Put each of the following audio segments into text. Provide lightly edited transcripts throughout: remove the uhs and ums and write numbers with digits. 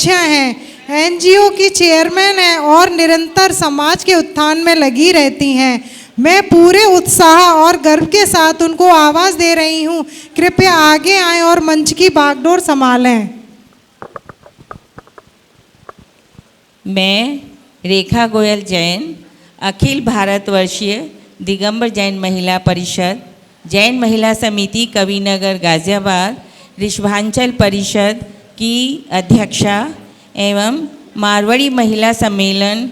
हैं, एनजीओ की चेयरमैन हैं और निरंतर समाज के उत्थान में लगी रहती हैं। मैं पूरे उत्साह और गर्व के साथ उनको आवाज़ दे रही हूँ। कृपया आगे आएं और मंच की बागडोर संभालें। मैं रेखा गोयल जैन, अखिल भारतवर्षीय दिगंबर जैन महिला परिषद, जैन महिला समिति कविनगर गाज़ियाबाद, ऋषभांचल परिषद की अध्यक्षा एवं मारवाड़ी महिला सम्मेलन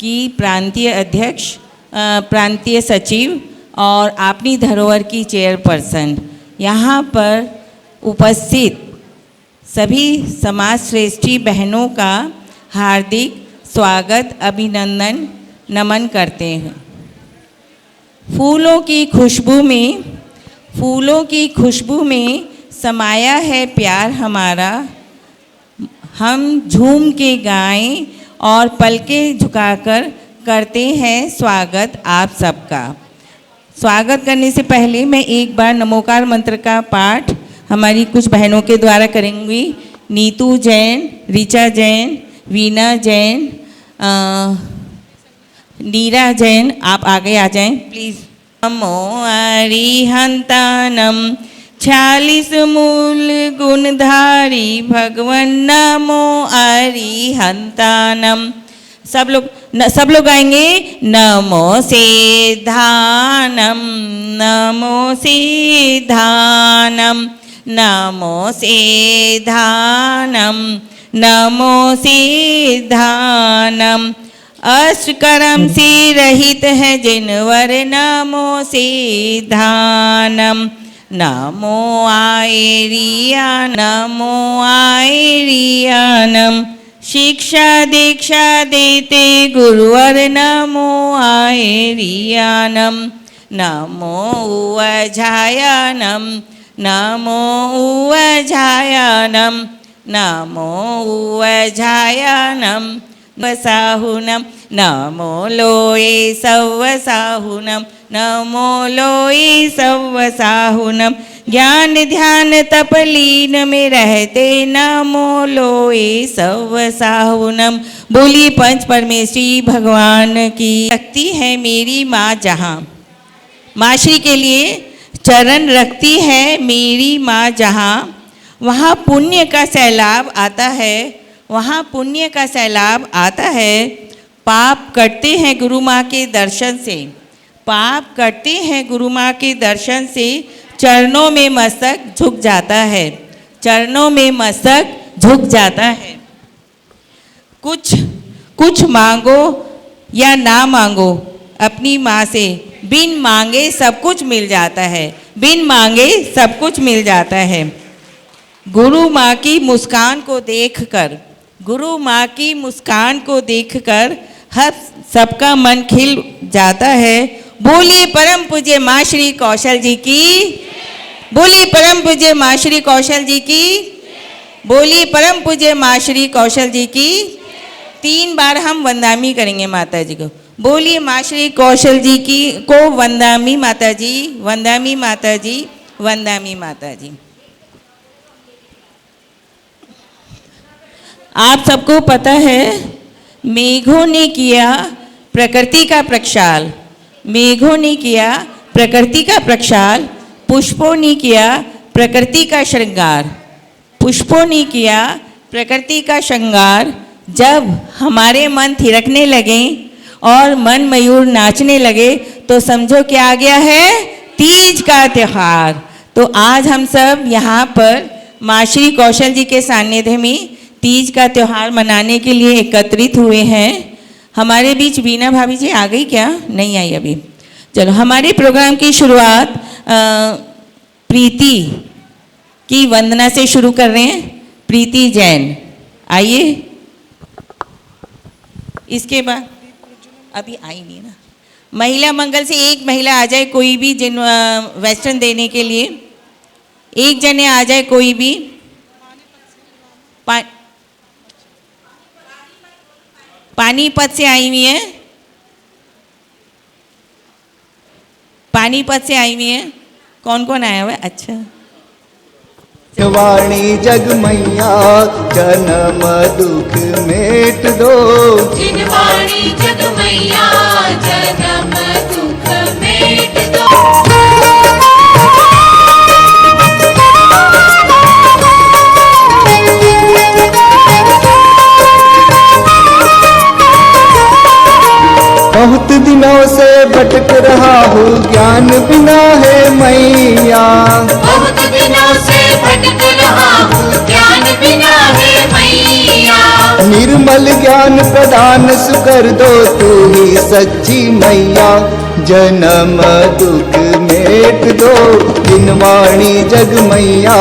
की प्रांतीय अध्यक्ष, प्रांतीय सचिव और अपनी धरोहर की चेयरपर्सन, यहाँ पर उपस्थित सभी समाज श्रेष्ठी बहनों का हार्दिक स्वागत, अभिनंदन, नमन करते हैं। फूलों की खुशबू में समाया है प्यार हमारा, हम झूम के गाएं और पलकें झुकाकर करते हैं स्वागत आप सबका। स्वागत करने से पहले मैं एक बार नमोकार मंत्र का पाठ हमारी कुछ बहनों के द्वारा करेंगी। नीतू जैन, ऋचा जैन, वीना जैन, नीरा जैन, आप आगे आ जाएं प्लीज़। नमो अरिहंतानम 46 मूल गुणधारी भगवन नमो अरिहंतानम। सब लोग गाएंगे। नमो सिद्धानम, नमो सिद्धानम, नमो सिद्धानम, नमो सिद्धानम। अष्टकर्म से रहित है जिनवर नमो सिद्धानम। नमो आयरिया, नमो आयरियानम। शिक्षा दीक्षा देते गुरुवर नमो आयरियानम। नमो उवझायानम, नमो उवझायानम, नमो उवझायानम। वसाहुनम, नमो लोये सवसाहुनम, नमो लोये सवसाहुनम। ज्ञान ध्यान तपलीन में रहते नमो लोये सवसाहुनम। बोली पंच परमेश्वरी भगवान की। रखती है मेरी माँ जहाँ, माँ श्री के लिए चरण रखती है मेरी माँ जहाँ, वहाँ पुण्य का सैलाब आता है, वहाँ पुण्य का सैलाब आता है। पाप कटते हैं गुरु माँ के दर्शन से, पाप कटते हैं गुरु माँ के दर्शन से। चरणों में मस्तक झुक जाता है, चरणों में मस्तक झुक जाता है। कुछ मांगो या ना मांगो अपनी माँ से, बिन मांगे सब कुछ मिल जाता है, बिन मांगे सब कुछ मिल जाता है। गुरु माँ की मुस्कान को देखकर, गुरु माँ की मुस्कान को देखकर हर सबका मन खिल जाता है। बोलिए परम पूज्य माँ श्री कौशल जी की, बोलिए परम पूज्य माँ श्री कौशल जी की, बोलिए परम पूज्य माँ श्री कौशल जी की। 3 बार हम वंदामी करेंगे माता जी को। बोलिए माँ श्री कौशल जी की को वंदामी माता जी, वंदामी माता जी, वंदामी माता जी। आप सबको पता है मेघों ने किया प्रकृति का प्रक्षाल, मेघों ने किया प्रकृति का प्रक्षाल, पुष्पों ने किया प्रकृति का श्रृंगार, पुष्पों ने किया प्रकृति का श्रृंगार। जब हमारे मन थिरकने लगे और मन मयूर नाचने लगे तो समझो क्या आ गया है, तीज का त्योहार। तो आज हम सब यहाँ पर माँ श्री कौशल जी के सानिध्य में तीज का त्यौहार मनाने के लिए एकत्रित हुए हैं। हमारे बीच वीना भाभी जी आ गई क्या? नहीं आई अभी। चलो हमारे प्रोग्राम की शुरुआत प्रीति की वंदना से शुरू कर रहे हैं। प्रीति जैन आइए। इसके बाद अभी आई नहीं ना, महिला मंगल से एक महिला आ जाए कोई भी, जिन वेस्टर्न देने के लिए एक जने आ जाए कोई भी। पानीपत से आई हुई है, पानीपत से आई हुई है। कौन कौन आया हुआ है? अच्छा वाणी जग मैया जन्म दुख मेट दो। जिनवाणी जग मैया जन्म दुख मेट दो। बहुत दिनों से भटक रहा हूँ ज्ञान बिना है मैया। बहुत दिनों से भटक रहा हूँ ज्ञान बिना है मैया। निर्मल ज्ञान प्रदान सुकर दो तू ही सच्ची मैया जन्म दुख मेट दो। जिनवाणी जग मैया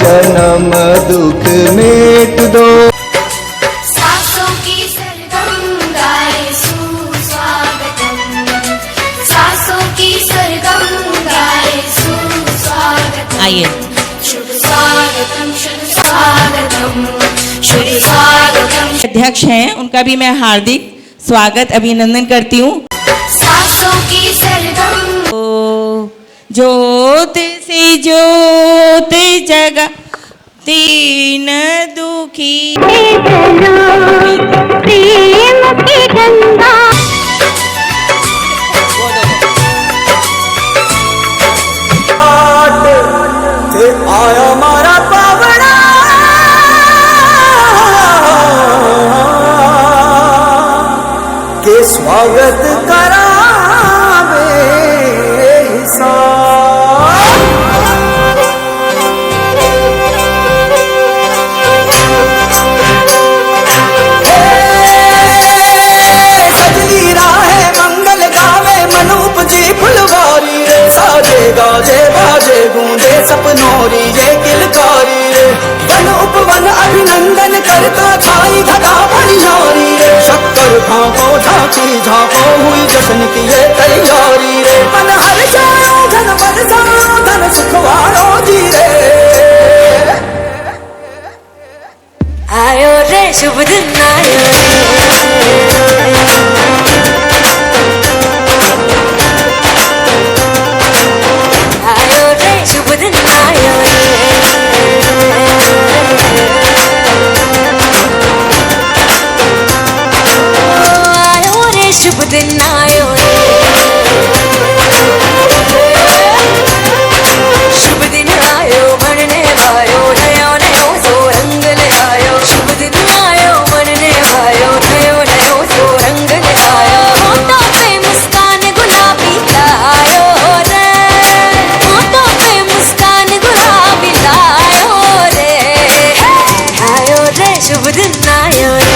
जन्म दुख मेट दो। सासों की सरगम गाए सुस्वागतम। सासों की सरगम गाए सुस्वागतम। आइए। शुभ स्वागतम शुभ स्वागतम शुभ स्वागतम। अध्यक्ष हैं, उनका भी मैं हार्दिक स्वागत अभिनंदन करती हूँ। सासों की सरगम ज्योत से ज्योत जगा तीन दुखी प्रेम की गंगा आया मारा पावड़ा के स्वागत करावे सजनी राहे मंगल गावे मनूप जी फुलवारी रे। साजे गाजे बाजे गूंजे सपनोरी ये किलकारी रे। वन उपवन अभिनंदन करता छाई घटा भंडारी रे। शक्कर भापो झांकी झांको हुई जश्न की ये तैयारी रे। मन हर जाओ धन बरसाओ धन सुखवारो जी रे। आयो रे शुभ दिन आयो आयो रे शुभ दिन आयो आयो रे शुभ दिन आयो शुभ दिन आयो मनने भायो नयो नयो सो रंग ले आयो। शुभ दिन आयो मनने भायो नयो नयो सो रंग ले आयो। होठों पे मुस्कान गुलाबी लायो रे। होठों पे मुस्कान गुलाबी लायो रे। आयो रे शुभ दिन आयो रे।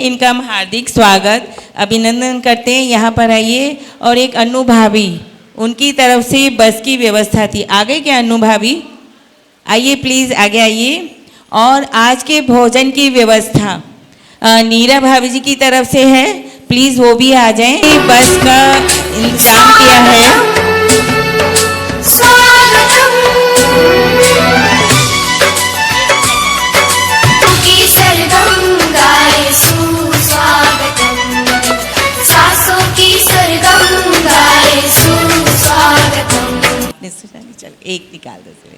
इनका हम हार्दिक स्वागत अभिनंदन करते हैं। यहाँ पर आइए। और एक अनु भाभी, उनकी तरफ से बस की व्यवस्था थी। आगे क्या अनु भाभी? आइए प्लीज़ आगे आइए। और आज के भोजन की व्यवस्था नीरा भाभी जी की तरफ से है, प्लीज़ वो भी आ जाएं। बस का इंतजाम किया है। की सरगम गाए सुस्वागतम। सासों की सरगम गाए सुस्वागतम। चल एक निकाल दो से।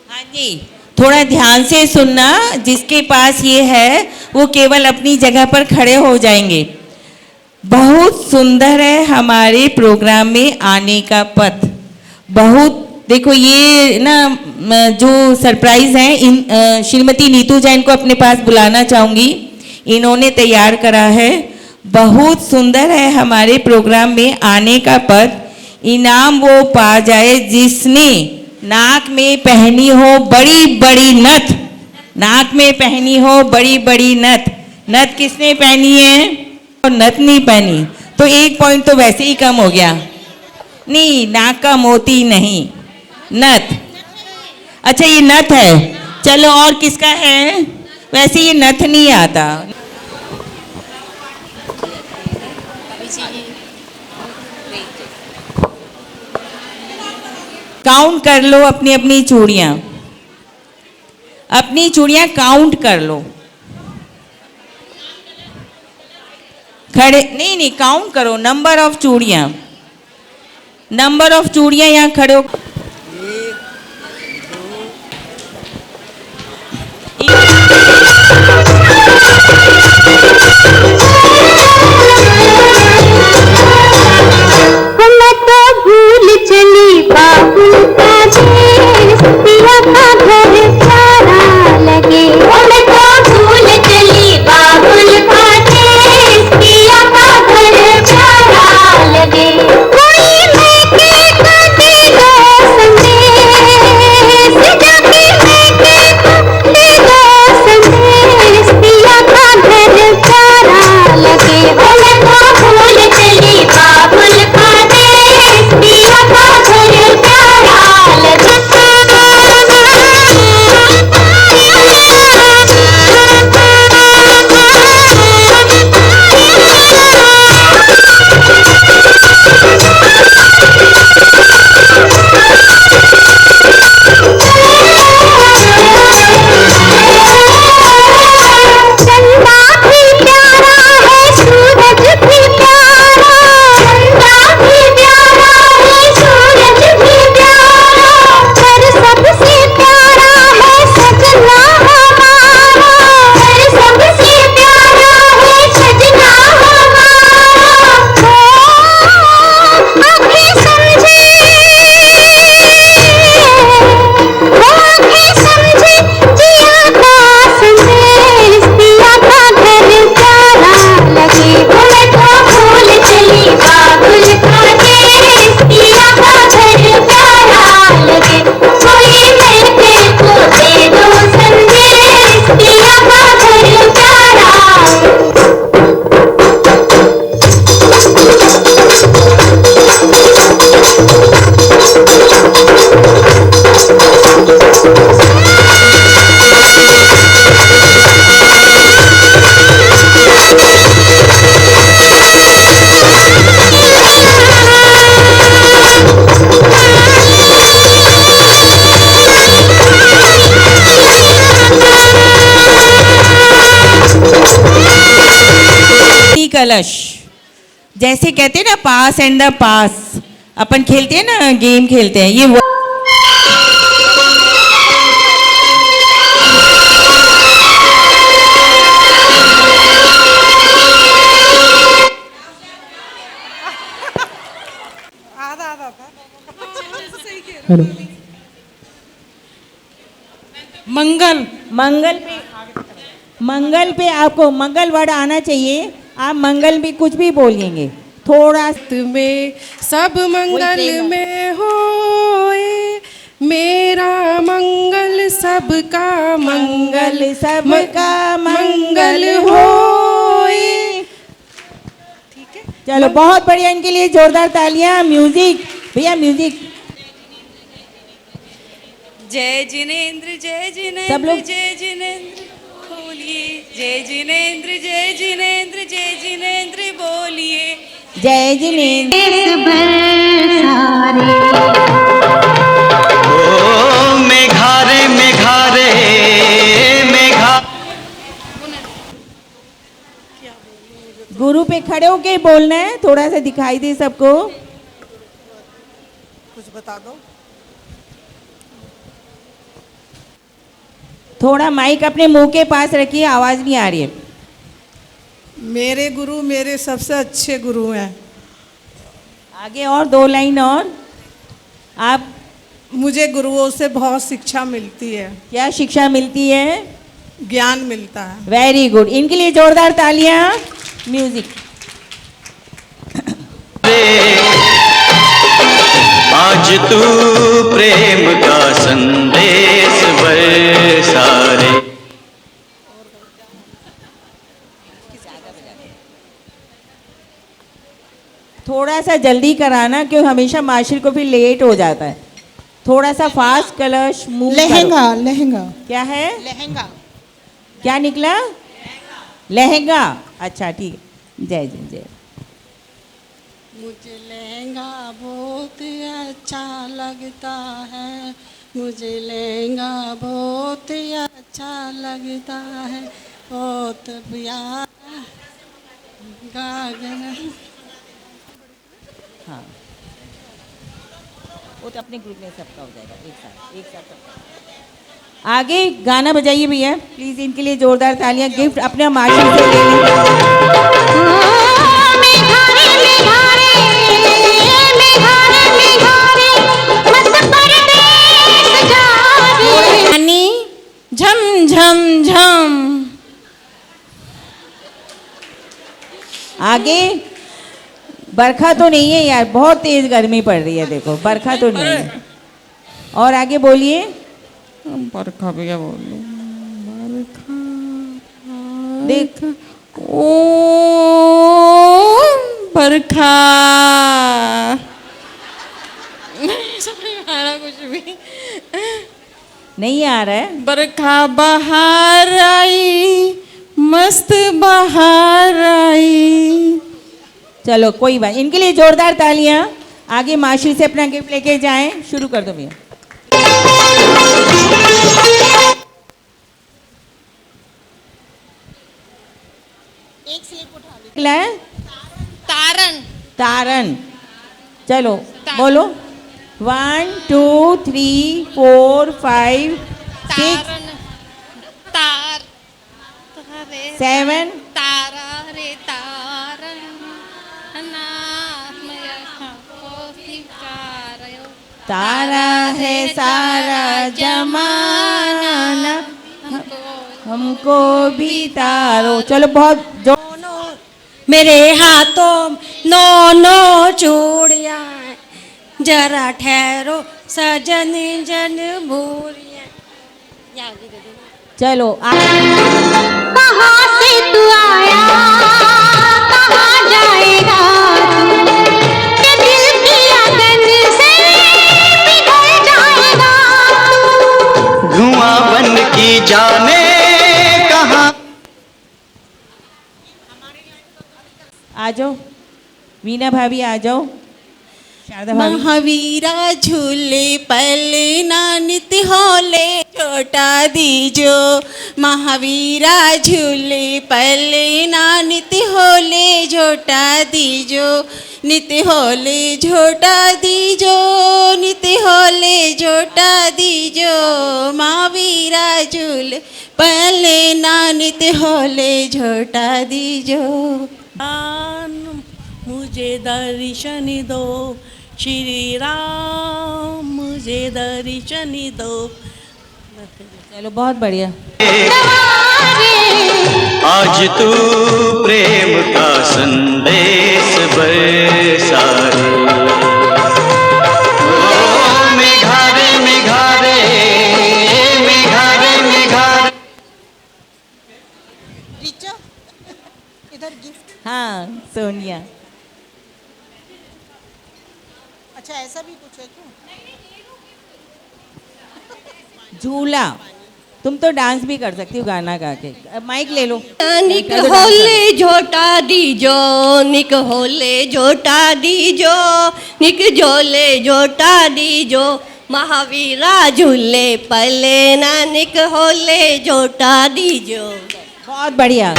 हाँ जी, थोड़ा ध्यान से सुनना। जिसके पास ये है वो केवल अपनी जगह पर खड़े हो जाएंगे। बहुत सुंदर है हमारे प्रोग्राम में आने का पथ। बहुत देखो ये ना जो सरप्राइज है, इन श्रीमती नीतू जैन को अपने पास बुलाना चाहूँगी। इन्होंने तैयार करा है। बहुत सुंदर है हमारे प्रोग्राम में आने का पथ। इनाम वो पा जाए जिसने नाक में पहनी हो बड़ी बड़ी नथ। नाक में पहनी हो बड़ी बड़ी नथ। नथ किसने पहनी है? और नथ नहीं पहनी तो 1 पॉइंट तो वैसे ही कम हो गया। नहीं, नाक का मोती नहीं, नथ। अच्छा ये नथ है। चलो और किसका है? वैसे ये नथ नहीं आता। काउंट कर लो अपनी अपनी चूड़ियां, अपनी चूड़ियां काउंट कर लो। खड़े नहीं नहीं, काउंट करो नंबर ऑफ चूड़ियां, नंबर ऑफ चूड़ियां यहाँ खड़े हो। मैं तो भूल चली बाबुल का देश, पिया का घर प्यारा लगे। मैं तो भूल चली बाबुल का देश, पिया का घर प्यारा लगे। कोई मैके का दे दो संदेश, जाके मैके का दे दो संदेश, पिया का घर प्यारा लगे। मैं तो भूल चली बाबुल का देश, पिया का घर प्यारा लगे। चंदा भी प्यारा है, सूरज भी प्यारा, चंदा भी प्यारा है, सूरज भी प्यारा, पर सबसे प्यारा है सजना हमारा, पर सबसे प्यारा है सजना हमारा। आँखें समझे, आँखें समझे जिया का संदेश, पिया का घर प्यारा लगे। मैं तो भूल चली बाबुल का देश, पिया का घर प्यारा लगे। कोई मैके को दे दो संदेश, पिया का घर प्यारा। कलश, जैसे कहते हैं ना पास एंड द पास, अपन खेलते हैं ना, गेम खेलते हैं, ये आधा आधा था। मंगल, मंगल पे आपको मंगल वर्ड आना चाहिए। आप मंगल भी कुछ भी बोलेंगे थोड़ा। में सब मंगल में होए, मेरा मंगल सबका मंगल, सबका मंगल होए। चलो बहुत बढ़िया, इनके लिए जोरदार तालियां। म्यूजिक भैया, म्यूजिक। जय जिनेंद्र, जय जिनेंद्र, सब लोग जय जिनेंद्र बोलिए, जय जिनेंद्र, जय जिनेंद्र, जय जिनेंद्र बोलिए, जय जिनेंद्र। ओ मेघारे मेघारे मेघा। गुरु पे खड़े होके बोलना है, थोड़ा सा दिखाई दे सबको। कुछ बता दो। थोड़ा माइक अपने मुंह के पास रखिए, आवाज नहीं आ रही है। मेरे गुरु मेरे सबसे अच्छे गुरु हैं। आगे और 2 लाइन और। आप मुझे गुरुओं से बहुत शिक्षा मिलती है, क्या शिक्षा मिलती है? ज्ञान मिलता है। वेरी गुड, इनके लिए जोरदार तालियां। म्यूजिक। आज तू प्रेम का संदेश बरसा रे। थोड़ा सा जल्दी कराना, क्यों हमेशा मास्टर को फिर लेट हो जाता है। थोड़ा सा फास्ट कलश मूव। लहंगा, लहंगा क्या है? लहंगा। क्या निकला? लहंगा। अच्छा ठीक है, जय जय जय। मुझे लहंगा बहुत अच्छा लगता है, मुझे लहंगा बहुत अच्छा लगता है, बहुत प्यारा गागरा। हाँ, वो तो अपने ग्रुप में सबका हो जाएगा, एक साथ सबका। आगे गाना बजाइए भैया प्लीज, इनके लिए जोरदार तालियां। गिफ्ट अपने माशी से ले लें। मेघारे मेघारे मेघारे मेघारे मत परदेस जावे। पानी झम झम झम। आगे बरखा तो नहीं है यार, बहुत तेज गर्मी पड़ रही है, देखो बरखा तो नहीं है। और आगे बोलिए। बरखा भैया बोलो। देख ओ बरखा। समझ में आ रहा कुछ भी नहीं आ रहा है। बरखा बाहर आई, मस्त बाहर आई। चलो कोई बात, इनके लिए जोरदार तालियां। आगे माशी से अपना गिफ्ट लेके जाएं, शुरू कर दो भैया। निकला है तारन। तारन। चलो बोलो। 1 2 3 4 5 6 तार 7 तारा रे तारन तारा है सारा जमाना, हमको भी तारो। चलो बहुत जो मेरे हाथों नो नो चूड़ियाँ, जरा ठहरो सजन जन भूरियाँ। चलो कहाँ से तू आया कहाँ जाएगा तू, ये दिल की अगन से पिघल जाएगा तू। धुआं बन की जाने कहाँ। आ जाओ वीना भाभी, आ जाओ शारदा भाभी। महावीरा झूले पले नानित होले छोटा दीजो, महावीरा झूले पले नानित होले झोटा दीजो, नित होले झोटा दीजो, नित होले झोटा दीजो। महावीरा झूले पले नानित होले झोटा दीजो। मुझे दर्शन दो श्री राम, मुझे दर्शन दो। चलो बहुत बढ़िया। आज तू प्रेम का संदेश बरसा रे। ओ मेघारे मेघारे मेघारे मेघारे। हाँ सोनिया। अच्छा ऐसा भी कुछ है क्या? झूला, तुम तो डांस भी कर सकती हो गाना गा के। माइक ले लो। निक होले झोटा दीजो, निक होले झोटा दीजो, निक झोले झोटा दीजो। महावीरा झूले पले ना निक होले झोटा दीजो। बहुत बढ़िया।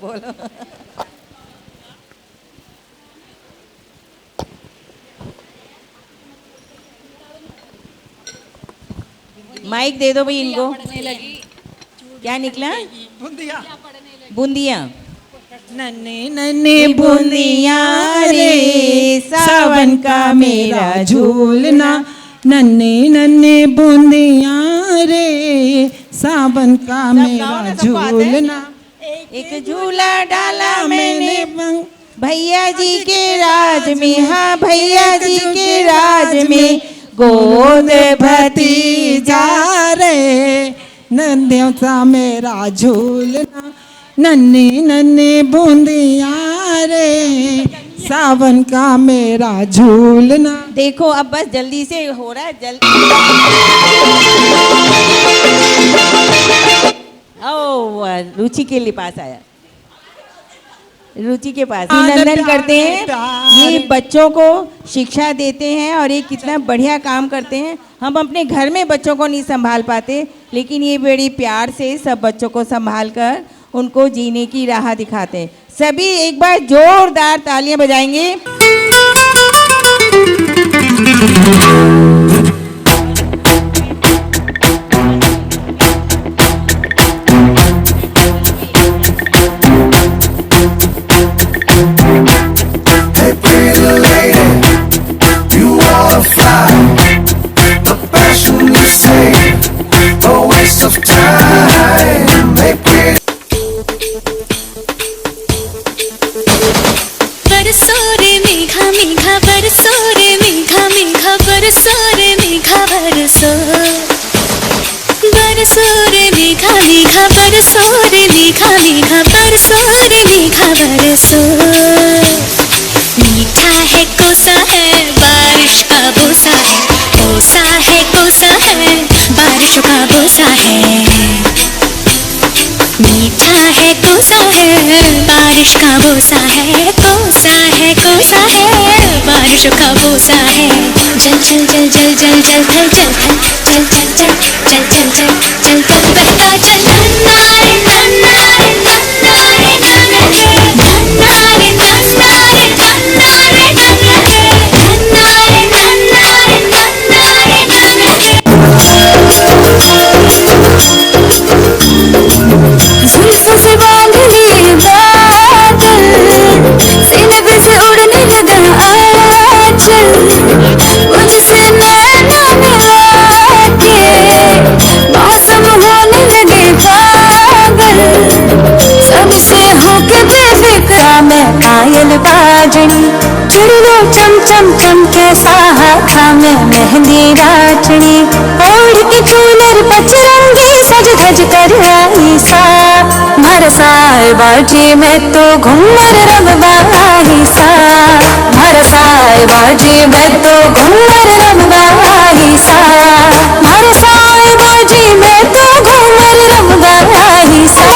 बोलो। माइक दे दो भाई इनको। क्या निकला? बूंदिया। नन्हे नन्हे बूंदिया रे सावन का मेरा झूलना, नन्हे नन्हे बूंदिया रे सावन का मेरा झूलना। एक झूला डाला मैंने भैया जी के राज में, हाँ भैया जी के राज में, गोद भतीजा रे नन्हे सा मेरा झूलना, नन्हे नन्हे बूंदिया रे सावन का मेरा झूलना। देखो अब बस जल्दी से हो रहा है, जल्दी। ओ रुचि के लिए पास आया, रुचि के पास अभिनंदन करते हैं। ये बच्चों को शिक्षा देते हैं और ये कितना बढ़िया काम करते हैं। हम अपने घर में बच्चों को नहीं संभाल पाते, लेकिन ये बड़ी प्यार से सब बच्चों को संभाल कर उनको जीने की राह दिखाते हैं। सभी एक बार जोरदार तालियां बजाएंगे। बरसो रे मेघा मेघा बरसो रे मेघा मेघा बरसो रे मेघा बरसो, बरसो रे मेघा मेघा बरसो रे मेघा मेघा बरसो रे मेघा बरसो। मीठा है कोसा है बारिश का बोसा है, कोसा है कोसा है बारिशों का बोसा है। मीठा है कोसा है बारिश का बोसा है, कोसा है कोसा है बारिशों का बोसा है। जल जल जल जल जल जल थल जल थल जल जल जल जल जल जल जल तल बहता चल। नन्ना रे नन्ना रे नन्ना रे नन्ना रे नन्ना रे नन्ना रे नन्ना रे नन्ना रे नन्ना रे नन्ना रे नन्ना रे नन्ना रे। जुल्फों से बांध लिए बादल, सीने पे से उड़ने लगा आंचल, मुझसे नैना मिला के मौसम होने लगे पागल। सबसे होके बेफिक्रा मैं कायल बाजनी, चुड़ियों चम चम चम कैसा हाथा में मेहंदी राचनी। ओढ़ के कूलर पचरंगी सज धज कर आई सा, भरसाए बाजी में तो घूमर रमवाही सा, भरसाए बाजी में तो घूमर रमवाही सा, भरसाए बाजी में तो घूमर रमवाही सा।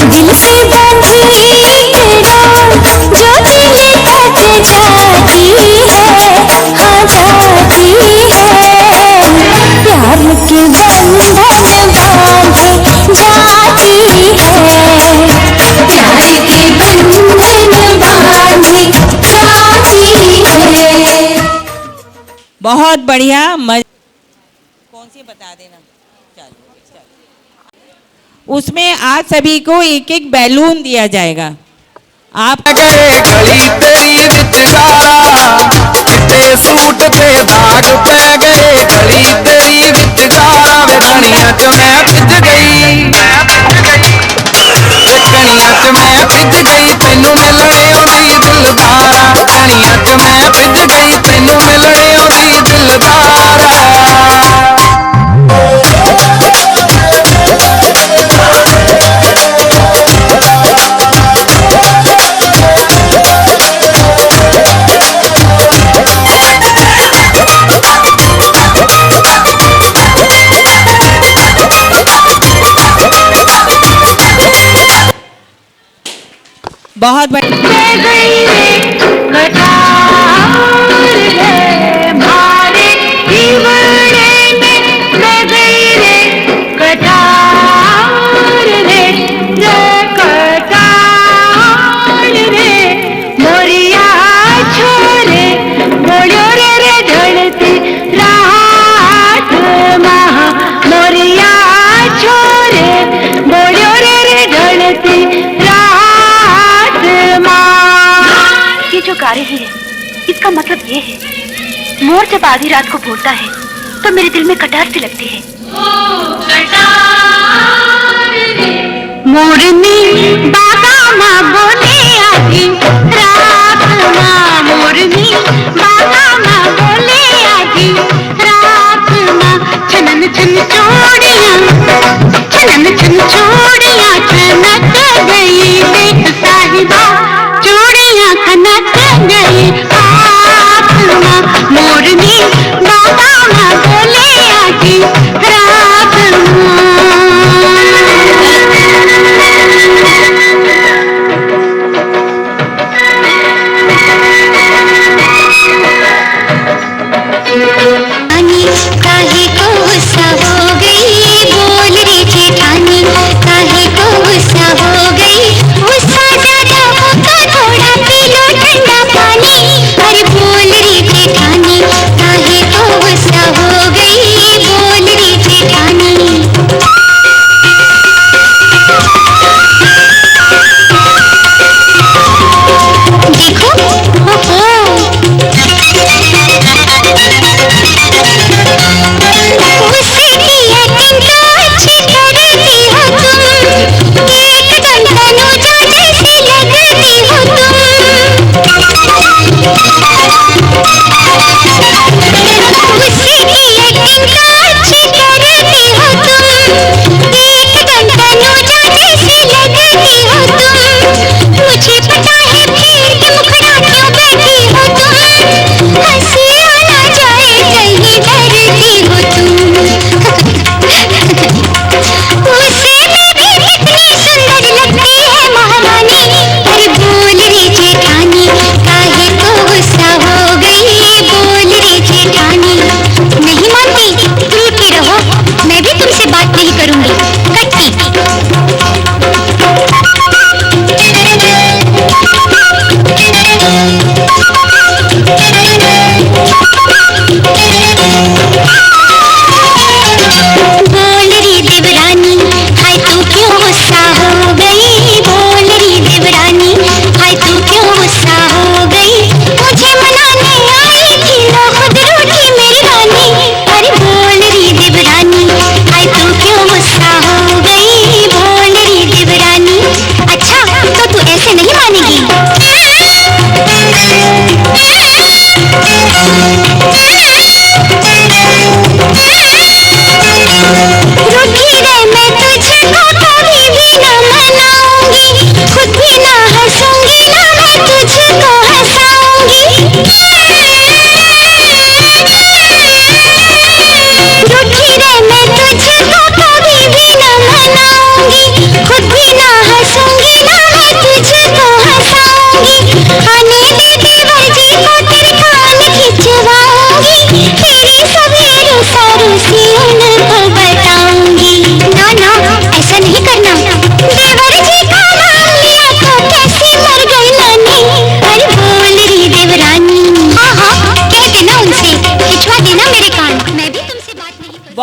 दिल से बंधी तेरा जो दिल तक जाती है, हाँ जाती है। प्यार के बंधन बांधे जाती है, प्यार के बंधन बांधे जाती है। बहुत बढ़िया कौन सी बता देना। उसमें आज सभी को एक एक बैलून दिया जाएगा। आप गए गली तेरी विचगारा, चिट्टे सूट पे दाग पै गए गली तेरी विचगारा। वे कणियां च मैं भिज गई, वे कणियां च मैं भिज गई तैनू मिलने आंदी दिलदारा। कणियां च मैं भिज गई तैनू मिलने आंदी दिलदारा। बहुत बढ़िया। जो गा रही है इसका मतलब ये है, मोर जब आधी रात को बोलता है तो मेरे दिल में कटार सी लगती है। मोरनी बाबा माँ बोले आधी रात माँ, मोरनी बाबा माँ बोले आधी रात माँ। छनन छन चूड़ियाँ, छनन छन चूड़ियाँ छनक गई देख साहिबा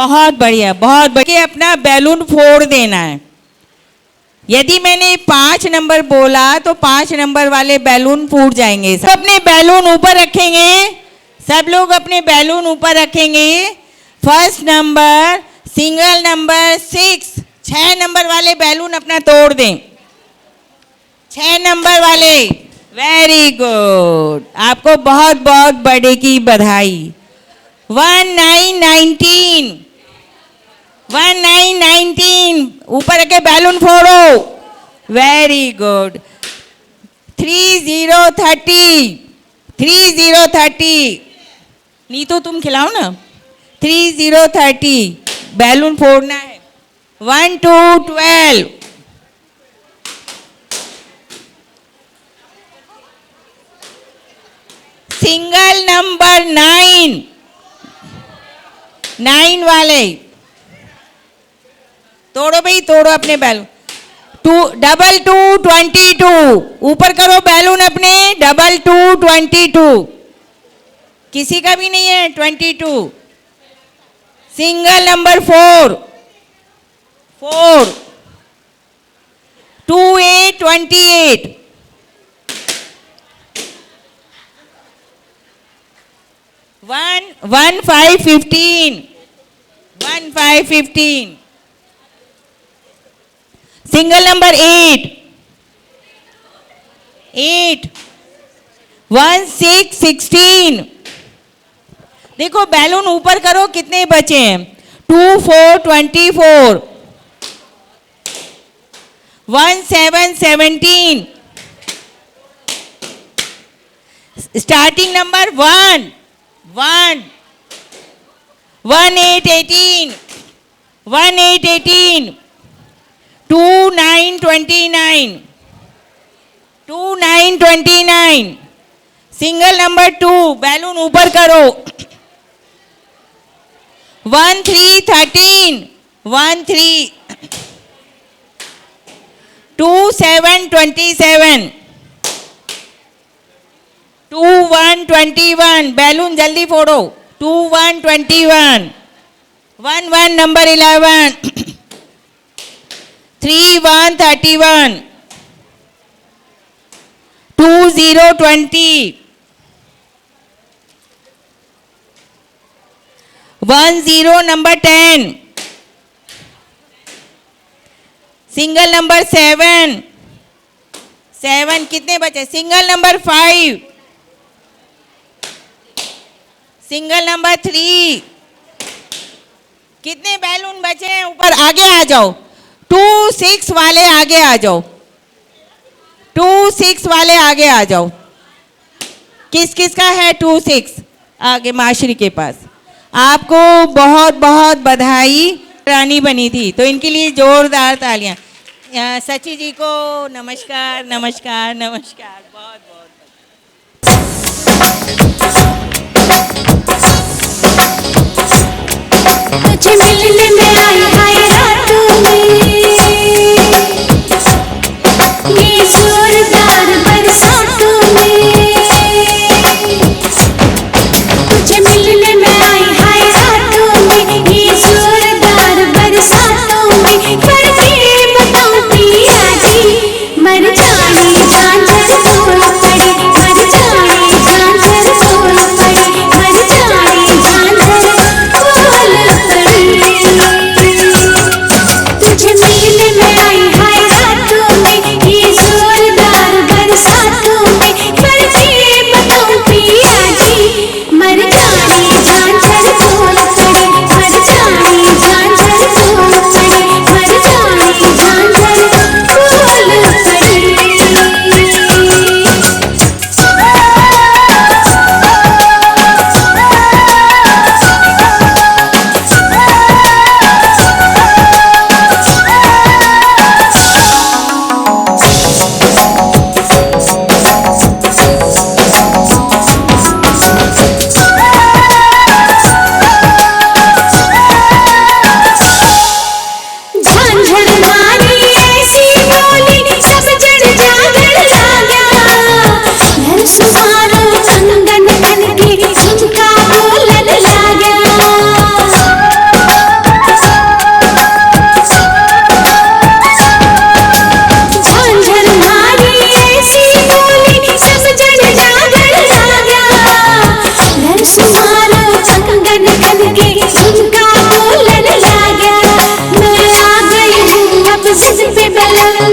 बहुत बढ़िया, बहुत बढ़िया। अपना बैलून फोड़ देना है। यदि मैंने 5 नंबर बोला तो 5 नंबर वाले बैलून फूट जाएंगे। सब अपने बैलून ऊपर रखेंगे, सब लोग अपने बैलून ऊपर रखेंगे। First number, single number 6 number वाले बैलून अपना तोड़ दें। 6 नंबर वाले, वेरी गुड, आपको बहुत बहुत बर्थडे की बधाई। 1919, 1919 ऊपर रखे बैलून फोड़ो, वेरी गुड। 3030, 3030, नीतू तुम खिलाओ ना। 3030 बैलून फोड़ना है। 1212, सिंगल नंबर 9 वाले तोड़ो भाई, तोड़ो अपने बैलून। 2222, ऊपर करो बैलून अपने। 2222, किसी का भी नहीं है 22। Single number 4, 2828, 1515, 1515। Single number 8, 1616। देखो बैलून ऊपर करो, कितने बचे हैं। 2424, 1717। Starting number 1, 1818, 1818। 2929, 2929। Single number 2, balloon ऊपर करो। 1313, 13। 2727, 2121, बैलून जल्दी फोड़ो। 2121। 11 नंबर 11, 3131, 2020, 10 नंबर 10। सिंगल नंबर 7, कितने बचे। Single number 5, single number 3। कितने बैलून बचे हैं ऊपर, आगे आ जाओ। 26 वाले आगे आ जाओ, 26 वाले आगे आ जाओ। किस किस का है 26? आगे माशरी के पास। आपको बहुत बहुत बधाई, रानी बनी थी, तो इनके लिए जोरदार तालियां। सची जी को नमस्कार, नमस्कार, नमस्कार, बहुत बहुत। तुझे मिलने में आई हाय रातों में, ये जोरदार बरसातों में। तुझे मिलने में आई हाय रातों में, ये जोरदार बरसातों में। करके बताऊं पिया जी, मर जानी झांझर अब जिद पे बलम,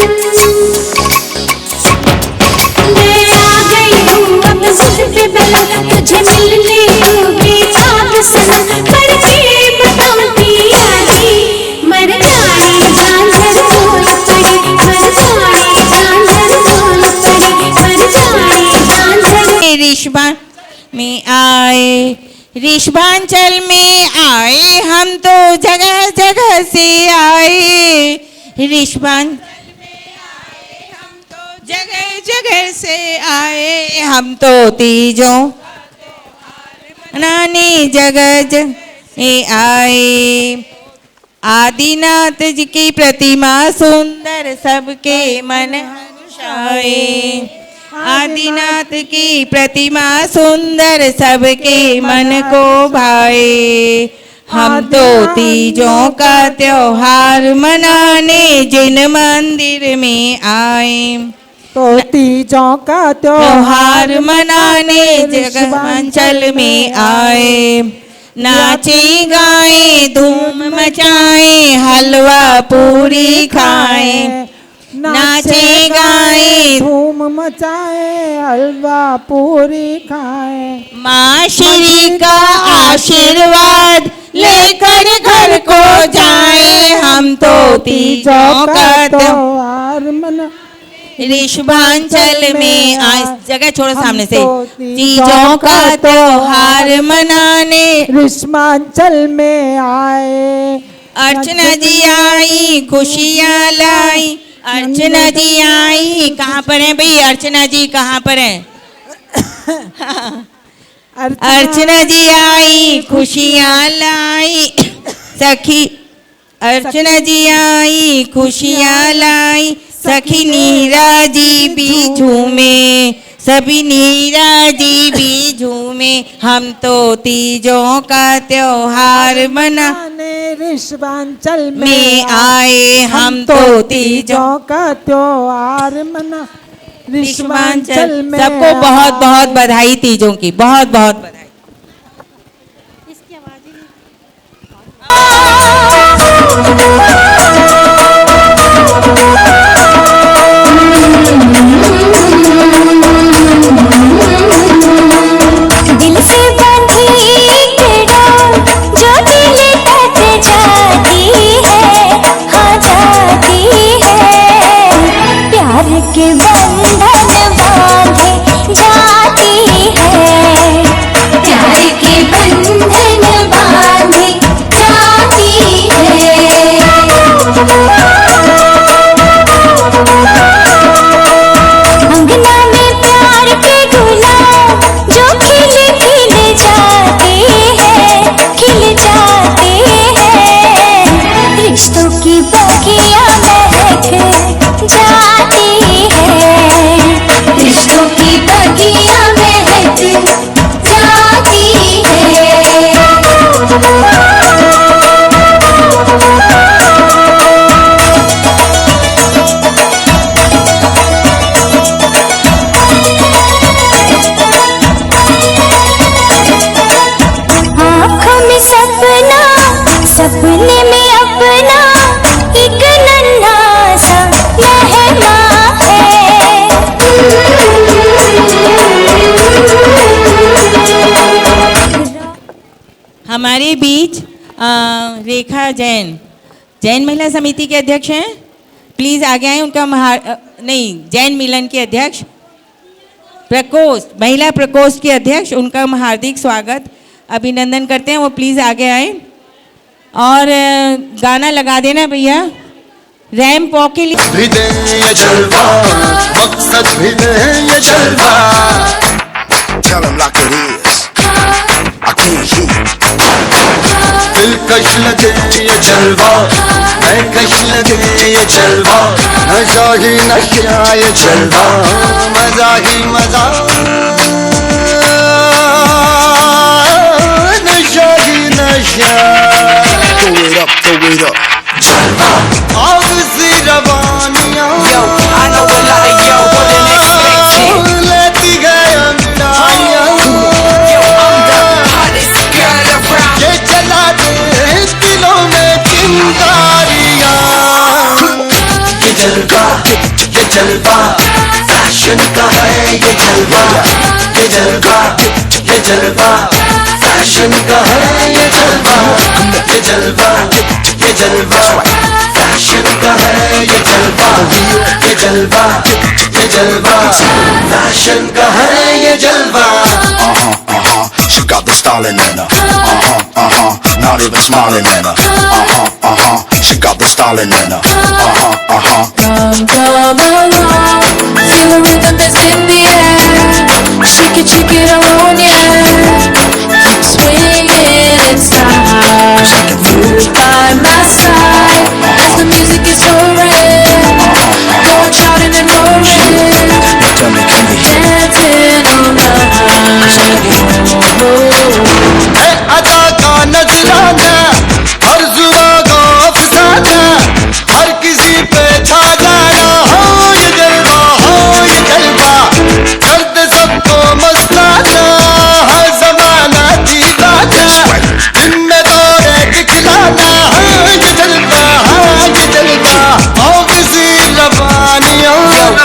मैं आ गई हूँ अब जिद पे बलम, तुझे मिलने को बेताब सनम, पर के बताऊं पिया जी, मर जाए जान धर बोल पड़े, मर जाए जान धर बोल पड़े, मर जाए जान धर। ऋषभान में आए, ऋषभांचल में आए, हम तो जगह जगह से आए, ऋषभांचल में आए, हम तो जगह जगह से आए, हम तो तीजों मनाने जगह जगह आए। आदिनाथ जी की प्रतिमा सुंदर सबके मन हर्षाए, आदिनाथ की प्रतिमा सुंदर सबके मन को भाए। हम तो तीजों का त्योहार मनाने जिन मंदिर में आए, तो तीजों का त्योहार मनाने जगमांचल में आए। नाचे गाए धूम मचाए, हलवा पूरी खाए, नाचे गाए धूम मचाए, हलवा पूरी खाए। माँ श्री का आशीर्वाद लेकर घर को जाए, हम तो तीजों का त्योहार मना। ऋषभांचल में जगह छोड़ो सामने से, तीजों का त्योहार मनाने ऋषभांचल में आए। अर्चना जी आई खुशियाँ लाई, अर्चना जी आई। कहाँ पर हैं भाई अर्चना जी, कहाँ पर हैं? अर्चना जी आई खुशियाँ लाई, सखी अर्चना जी आई खुशियाँ लाई, सखी नीरा जी भी झूमे, सभी नीरा जी भी झूमे। हम तो तीजों का त्योहार मनाने ऋषभांचल में आए, हम तो तीजों का त्योहार मना ऋषभांचल में। सबको बहुत बहुत बधाई तीजों की, बहुत बहुत बधाई। दिल से बंधी डोर जो दिल तक जाती है, हाँ जाती है, प्यार के बंधन बांधे जाती है, प्यार के बंधन बांधे जाती है। अंगना में प्यार के गुलाब जो खिल खिल जाते हैं, खिल जाते हैं, रिश्तों की बगिया महक जाती है, रिश्तों की बगिया महक जाती है। आँखों में सपना, सपने में अपना एक नन्हा सा मेहमान है। हमारे बीच रेखा जैन, जैन महिला समिति के अध्यक्ष हैं, प्लीज आगे आए। उनका जैन मिलन के अध्यक्ष, प्रकोष्ठ महिला प्रकोष्ठ के अध्यक्ष, उनका हार्दिक स्वागत अभिनंदन करते हैं। वो प्लीज आगे आए और गाना लगा देना भैया, रैम पॉ के लिए। भी दे ये जलवा, मकसद भी दे ये जलवा। Tell 'em like it is. I can't hear. दिलकश लगे ये जलवा, मैं कश लगे ये जलवा, नशा ही नशा ये जलवा, मजा ही मजा, नशा ही नशा। Throw it up, throw it up. जलवा आग सी रवानियाँ, I know a lot of y'all wouldn't expect it. लेती गए अंगड़ाइयाँ, I'm the hottest girl around. ये जला दे दिलों में चिंगारियाँ। जलवा, ये जलवा, ये जलवा, फैशन का है ये जलवा, ये जलवा, ये जलवा, फैशन का है ये जलवा, ये जलवा, ये जलवा, फैशन का है ये जलवा. She got the styling in her. Not even smiling in her. She got the styling in her. Come, come along, feel the rhythm that's in the air. Shake it alone, yeah. Keep swinging in style. Move by my side as the music is soaring. Go shouting and roaring. Tell me, can we Dancing on the है अदा का नजराना, हर जुआ का अफसाना, हर किसी पे छा जाना. हो ये जलवा, हो ये जलवा, करते सबको मस्ताना. हर जमाना दीवाना, दिन में दौरे दिखलाना. हाँ ये जलवा, हाँ ये जलवा, और किसी लबानियों.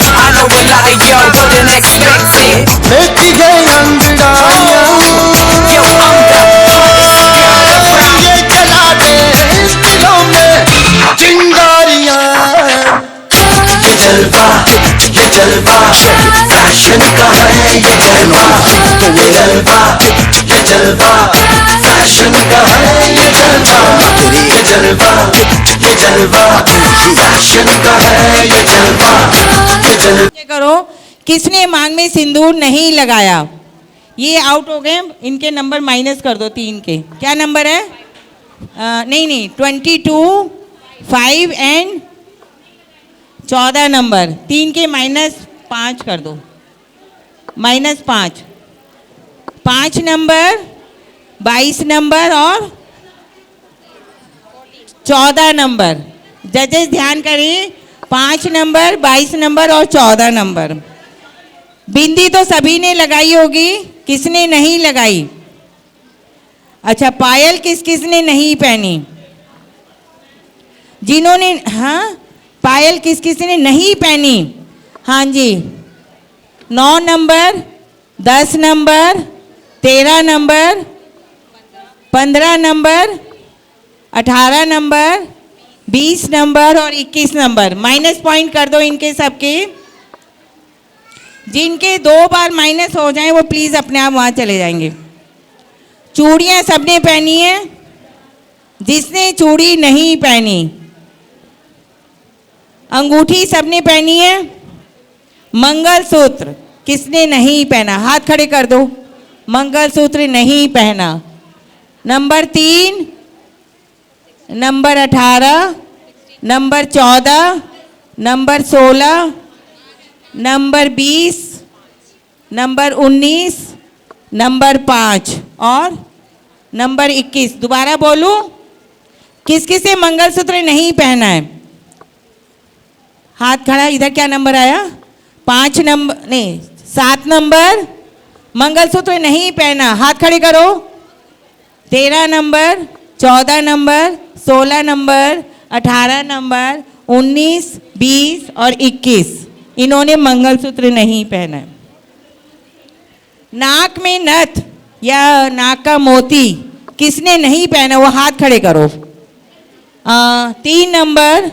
I know a lot of y'all wouldn't expect it. लेती गई अंगड़ाइयाँ. Yo, I'm the ये जला दे दिलों में चिंगारियाँ. ये जलवा, ये जलवा, फैशन का है ये जलवा, ये जलवा, ये जलवा, फैशन का है ये जलवा, ये जलवा, ये जलवा, फैशन का है ये जलवा, ये जलवा. करो, किसने मांग में सिंदूर नहीं लगाया? ये आउट हो गए, इनके नंबर माइनस कर दो 3 के. क्या नंबर है? नहीं 22, 5 एंड 14 नंबर. 3 के -5 कर दो. -5. 5 नंबर, 22 नंबर और 14 नंबर. जजेस ध्यान करें, 5 नंबर, 22 नंबर और 14 नंबर. बिंदी तो सभी ने लगाई होगी, किसने नहीं लगाई? अच्छा, पायल किस किसने नहीं पहनी? जिन्होंने, हाँ, पायल किस किसने नहीं पहनी? हाँ जी, 9 number, 10 number, 13 number, 15 number, 18 number, 20 number और 21 नंबर. माइनस पॉइंट कर दो इनके सबके. जिनके 2 बार माइनस हो जाएं वो प्लीज़ अपने आप वहाँ चले जाएंगे. चूड़ियाँ सबने पहनी है? जिसने चूड़ी नहीं पहनी. अंगूठी सबने पहनी है? मंगलसूत्र किसने नहीं पहना? हाथ खड़े कर दो. मंगलसूत्र नहीं पहना. Number 3, number 18, number 14, number 16, number 20, number 19, number 5 और नंबर 21. दोबारा बोलूं, किस किसे मंगलसूत्र नहीं पहना है? हाथ खड़ा. इधर क्या नंबर आया? 5 नंबर, नहीं 7 नंबर मंगलसूत्र नहीं पहना. हाथ खड़े करो. 13 नंबर, 14 नंबर, 16 नंबर, 18 नंबर, 19, 20 और 21 इन्होंने मंगलसूत्र नहीं पहना है. नाक में नथ या नाक का मोती किसने नहीं पहना? वो हाथ खड़े करो. 3 नंबर,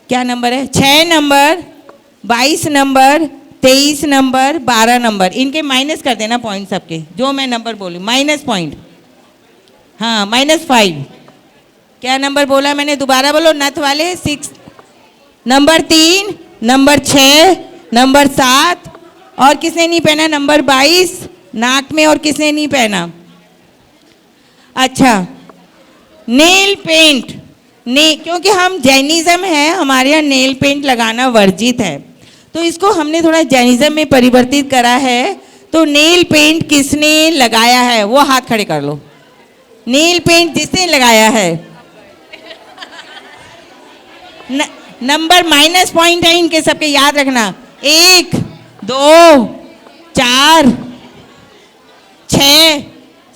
क्या नंबर है? 6 नंबर, 22 नंबर, 23 नंबर, 12 नंबर. इनके माइनस कर देना पॉइंट सबके, जो मैं नंबर बोलूँ माइनस पॉइंट. हाँ, -5. क्या नंबर बोला मैंने? दोबारा बोलो. नथ वाले 6, नंबर 3, नंबर 6, नंबर 7 और किसने नहीं पहना? नंबर 22 नाक में. और किसने नहीं पहना? अच्छा, नेल पेंट. क्योंकि हम जैनिज्म है, हमारे यहाँ नेल पेंट लगाना वर्जित है, तो इसको हमने थोड़ा जैनिज्म में परिवर्तित करा है. तो नेल पेंट किसने लगाया है? वो हाथ खड़े कर लो. नेल पेंट जिसने लगाया है. नंबर माइनस पॉइंट है इनके सबके, याद रखना. 1, 2, 4, 6,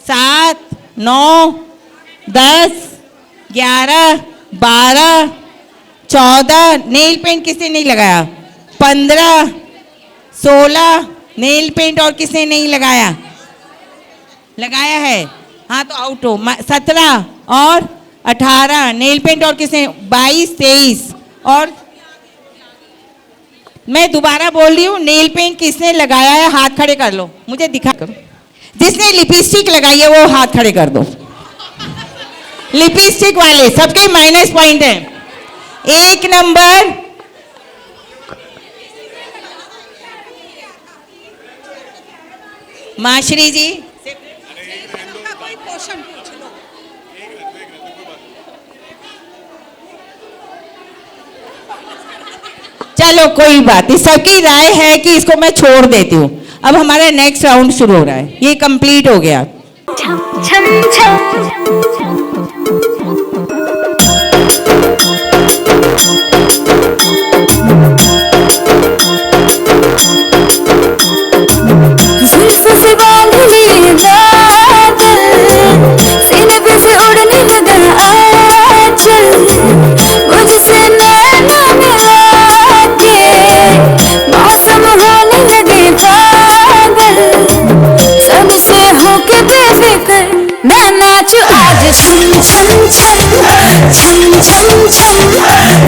7, 9, 10, 11, 12, 14. नेल पेंट किसने नहीं लगाया? 15, 16, नेल पेंट और किसने नहीं लगाया? लगाया है, हाँ तो आउट हो। 17 और 18 नेल पेंट और किसने? 22 23 और मैं दोबारा बोल रही हूँ, नेल पेंट किसने लगाया है? हाथ खड़े कर लो, मुझे दिखा करो। जिसने लिपस्टिक लगाई है वो हाथ खड़े कर दो। लिपस्टिक वाले सबके माइनस पॉइंट है। 1 नंबर माश्री जी। चलो कोई बात नहीं, सबकी राय है कि इसको मैं छोड़ देती हूँ। अब हमारा नेक्स्ट राउंड शुरू हो रहा है, ये कंप्लीट हो गया। जुल्फ़ों से बांध लिए बादल, सीने पे से उड़ने लगा आंचल, मुझसे नैना मिला के मौसम होने लगे पागल, सबसे होके बेफिक्र मैं नाचूं आज छम छम छम छम छम छम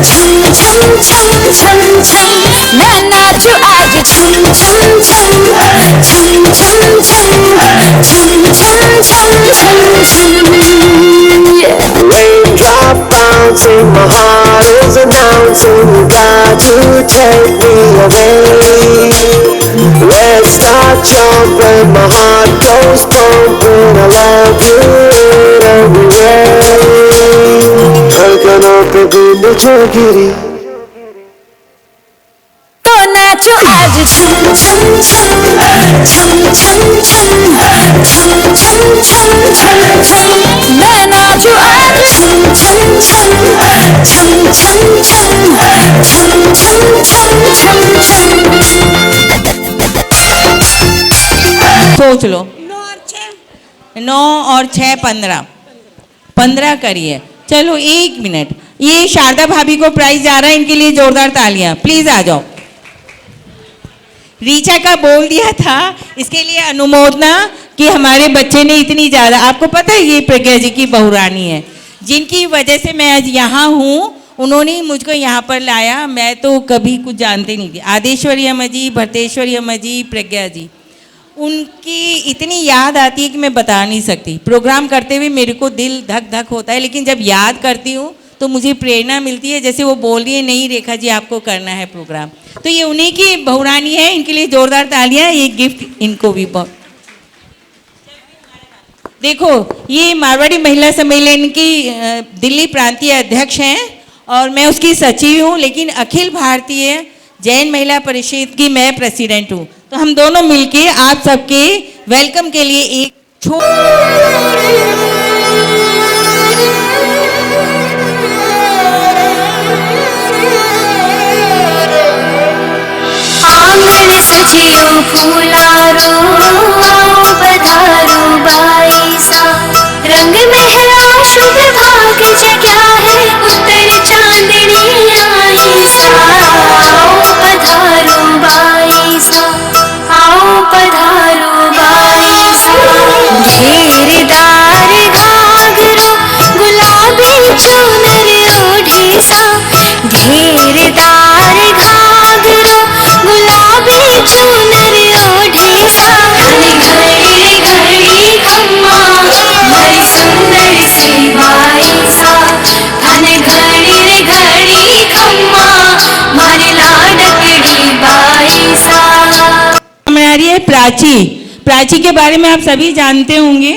छम छम छम छम छम, मैं नाचूं आज छम छम छम छम छम छम छम छम छम छम छम। Raindrop bouncing, my heart is announcing, God, you take me away. Let's start jumping, my heart goes pumping, I love you in every way. धड़कनों पे बूंद जो गिरी, तो नाचो आज छम छम छम छम छम छम छम छम छम छम छम, मैं नाचू आज छम छम छम छम छम छम छम छम छम छम छम। सोच लो। 9 और 6 15 15 करिए। चलो 1 मिनट, ये शारदा भाभी को प्राइज जा रहा है, इनके लिए जोरदार तालियां प्लीज। आ जाओ। रीचा का बोल दिया था, इसके लिए अनुमोदना कि हमारे बच्चे ने इतनी ज़्यादा, आपको पता है ये प्रज्ञा जी की बहुरानी है, जिनकी वजह से मैं आज यहाँ हूँ। उन्होंने ही मुझको यहाँ पर लाया, मैं तो कभी कुछ जानते नहीं थी। आदेश्वरी अम्मा जी, भरतेश्वरी अम्मा जी, प्रज्ञा जी, उनकी इतनी याद आती है कि मैं बता नहीं सकती। प्रोग्राम करते हुए मेरे को दिल धक धक होता है, लेकिन जब याद करती हूँ तो मुझे प्रेरणा मिलती है। जैसे वो बोल रही है, नहीं रेखा जी आपको करना है प्रोग्राम, तो ये उन्हीं की बहुरानी है। इनके लिए जोरदार तालियां। ये गिफ्ट इनको भी बहुत। देखो, ये मारवाड़ी महिला सम्मेलन की दिल्ली प्रांतीय अध्यक्ष हैं और मैं उसकी सचिव हूँ, लेकिन अखिल भारतीय जैन महिला परिषद की मैं प्रेसिडेंट हूँ। तो हम दोनों मिलके आप सबके वेलकम के लिए एक आंगन सजियो फूलारो पधारो बाईसा, रंग महला शुभ भाग जग्या है, उत्तर चांदनी आई सा। आओ पधारो बाईसा, आओ पधारो बाईसा, घेरदार घाघरो गुलाबी चुनर ओढ़े सा, घेरदार घाघरो गुलाबी चुनर ओढ़े सा। घड़ी घड़ी खम्मा बड़ी सुंदर सी बाईसा, घड़ी घड़ी खम्मा मारी लाडकड़ी बाईसा। हमारी है प्राची। प्राची के बारे में आप सभी जानते होंगे,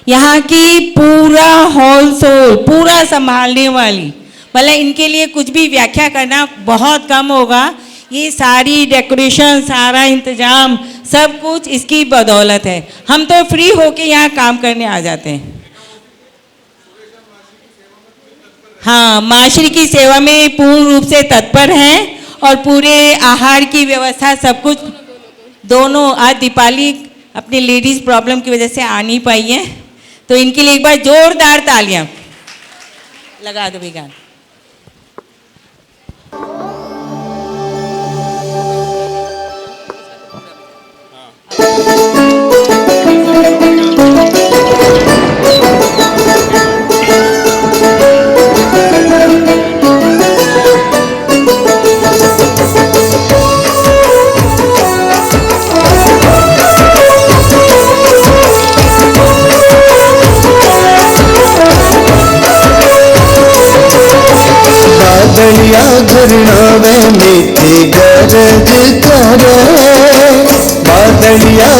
यहाँ की पूरा होलसेल पूरा संभालने वाली, मतलब इनके लिए कुछ भी व्याख्या करना बहुत कम होगा। ये सारी डेकोरेशन, सारा इंतजाम, सब कुछ इसकी बदौलत है। हम तो फ्री होके यहाँ काम करने आ जाते हैं। हाँ, माशरी की सेवा में पूर्ण रूप से तत्पर हैं और पूरे आहार की व्यवस्था सब कुछ। दोनों आज दीपाली अपने लेडीज प्रॉब्लम की वजह से आ नहीं पाई है, तो इनके लिए एक बार जोरदार तालियां लगा दो बेगान।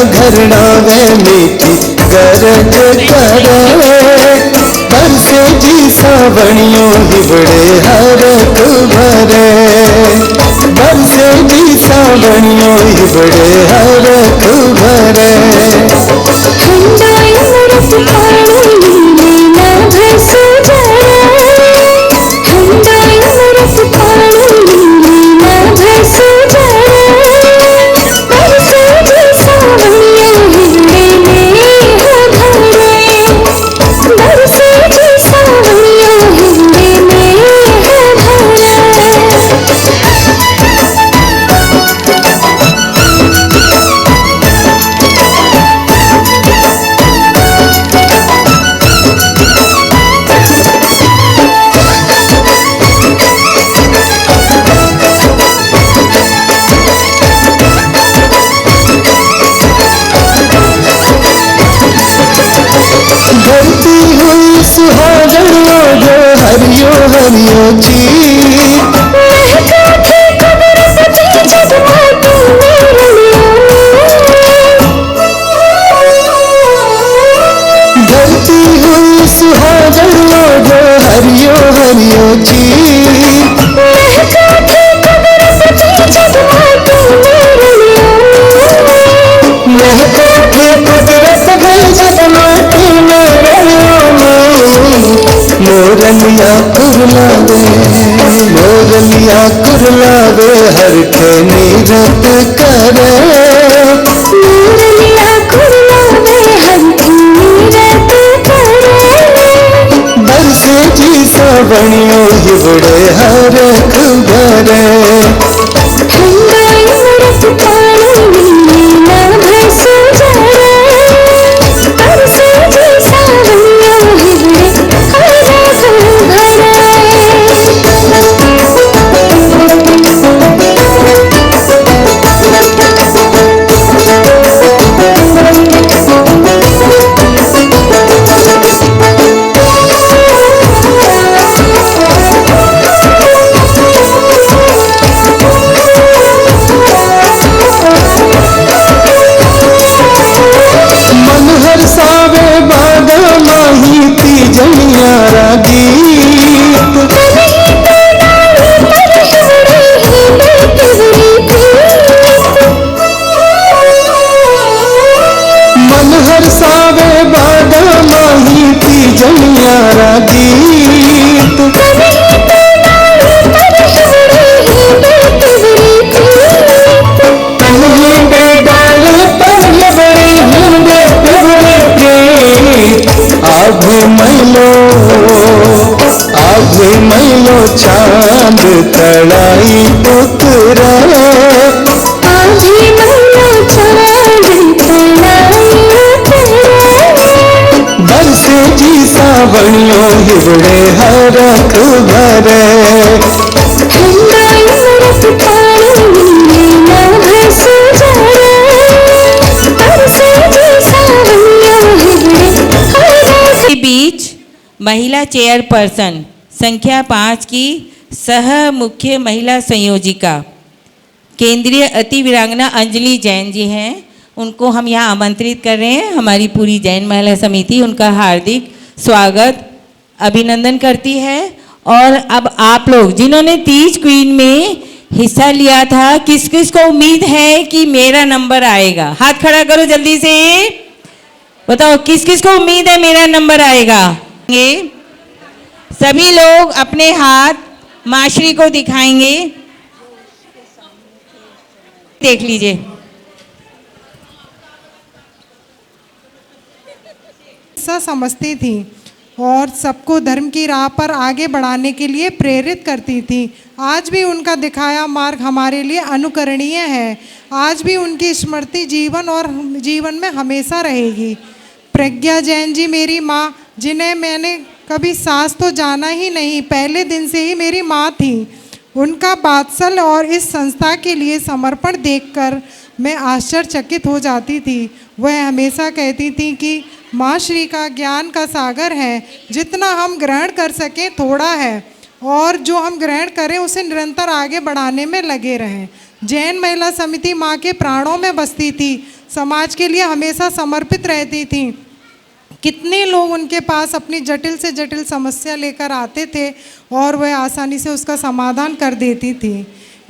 घरना वे मीठी गरज करे बरसे जी सावणियों हिबड़े हरख भरे बरसे जी सावणियों हिबड़े हरख भरे धरती हुई सुहागणों जो हरियो हरियो धरती हुई सुहागणों जो हरियो हरियो मोरलिया कुरलावे हर के नीरत करे बरसे जी सावणियों हिबड़े हरख भरे सावे बागा माही तीजनियारा गीत मन हर सावे बागा माही तीजनियारा गीत आगे मैलो चांद तड़ाई पुतरा बरसे जी सावणियों हिबड़े हरख भरे बीच महिला चेयरपर्सन संख्या 5 की सह मुख्य महिला संयोजिका केंद्रीय अति वीरांगना अंजलि जैन जी हैं। उनको हम यहाँ आमंत्रित कर रहे हैं। हमारी पूरी जैन महिला समिति उनका हार्दिक स्वागत अभिनंदन करती है। और अब आप लोग जिन्होंने तीज क्वीन में हिस्सा लिया था, किस किस को उम्मीद है कि मेरा नंबर आएगा? हाथ खड़ा करो जल्दी से, बताओ किस किस को उम्मीद है मेरा नंबर आएगा? ये सभी लोग अपने हाथ माश्री को दिखाएंगे, देख लीजिए। ऐसा समझती थी और सबको धर्म की राह पर आगे बढ़ाने के लिए प्रेरित करती थी। आज भी उनका दिखाया मार्ग हमारे लिए अनुकरणीय है। आज भी उनकी स्मृति जीवन में हमेशा रहेगी। प्रज्ञा जैन जी मेरी माँ, जिन्हें मैंने कभी सास तो जाना ही नहीं, पहले दिन से ही मेरी माँ थी। उनका वात्सल्य और इस संस्था के लिए समर्पण देखकर मैं आश्चर्यचकित हो जाती थी। वह हमेशा कहती थी कि माँ श्री का ज्ञान का सागर है, जितना हम ग्रहण कर सकें थोड़ा है और जो हम ग्रहण करें उसे निरंतर आगे बढ़ाने में लगे रहें। जैन महिला समिति माँ के प्राणों में बसती थी, समाज के लिए हमेशा समर्पित रहती थी। कितने लोग उनके पास अपनी जटिल से जटिल समस्या लेकर आते थे और वह आसानी से उसका समाधान कर देती थी।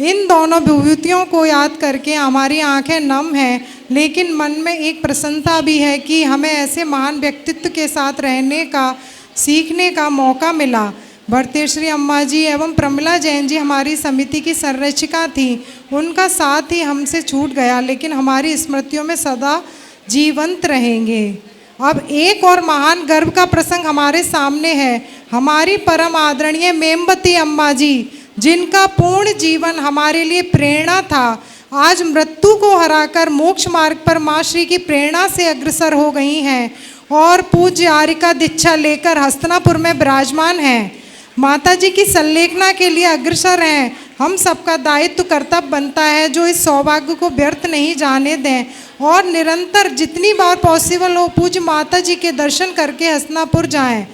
इन दोनों विभूतियों को याद करके हमारी आंखें नम हैं, लेकिन मन में एक प्रसन्नता भी है कि हमें ऐसे महान व्यक्तित्व के साथ रहने का, सीखने का मौका मिला। भरतेश्वरी अम्मा जी एवं प्रमिला जैन जी हमारी समिति की संरक्षिका थी। उनका साथ ही हमसे छूट गया, लेकिन हमारी स्मृतियों में सदा जीवंत रहेंगे। अब एक और महान गर्व का प्रसंग हमारे सामने है। हमारी परम आदरणीय मेमबती अम्मा जी, जिनका पूर्ण जीवन हमारे लिए प्रेरणा था, आज मृत्यु को हराकर मोक्ष मार्ग पर माँ श्री की प्रेरणा से अग्रसर हो गई हैं और पूज्य आर्यिका दीक्षा लेकर हस्तिनापुर में विराजमान हैं। माता जी की संलेखना के लिए अग्रसर हैं। हम सबका दायित्व कर्तव्य बनता है जो इस सौभाग्य को व्यर्थ नहीं जाने दें और निरंतर जितनी बार पॉसिबल हो पूज्य माता जी के दर्शन करके हस्तिनापुर जाएं।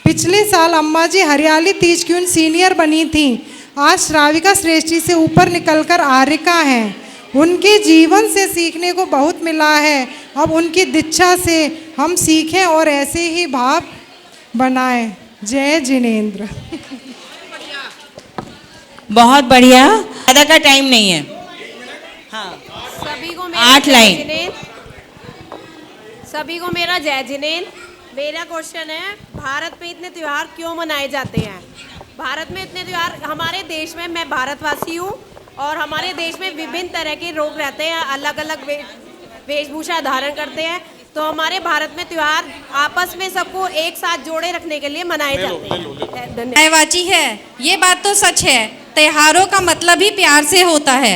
पिछले साल अम्मा जी हरियाली तीज की उन सीनियर बनी थी, आज श्राविका श्रेष्ठी से ऊपर निकलकर आर्यिका हैं। उनके जीवन से सीखने को बहुत मिला है। अब उनकी दीक्षा से हम सीखें और ऐसे ही भाव बनाएं। जय जिनेंद्र। बहुत बढ़िया। ज़्यादा का टाइम नहीं है। हाँ, सभी को 8 लाइन। सभी को मेरा जय जिनेंद्र। मेरा क्वेश्चन है, भारत में इतने त्यौहार क्यों मनाए जाते हैं? भारत में इतने त्यौहार, हमारे देश में, मैं भारतवासी हूँ और हमारे देश में विभिन्न तरह के लोग रहते हैं, अलग अलग वेशभूषा धारण करते हैं, तो हमारे भारत में त्योहार आपस में सबको एक साथ जोड़े रखने के लिए मनाए जाते हैं। न्यायवाची है, ये बात तो सच है। त्योहारों का मतलब ही प्यार से होता है।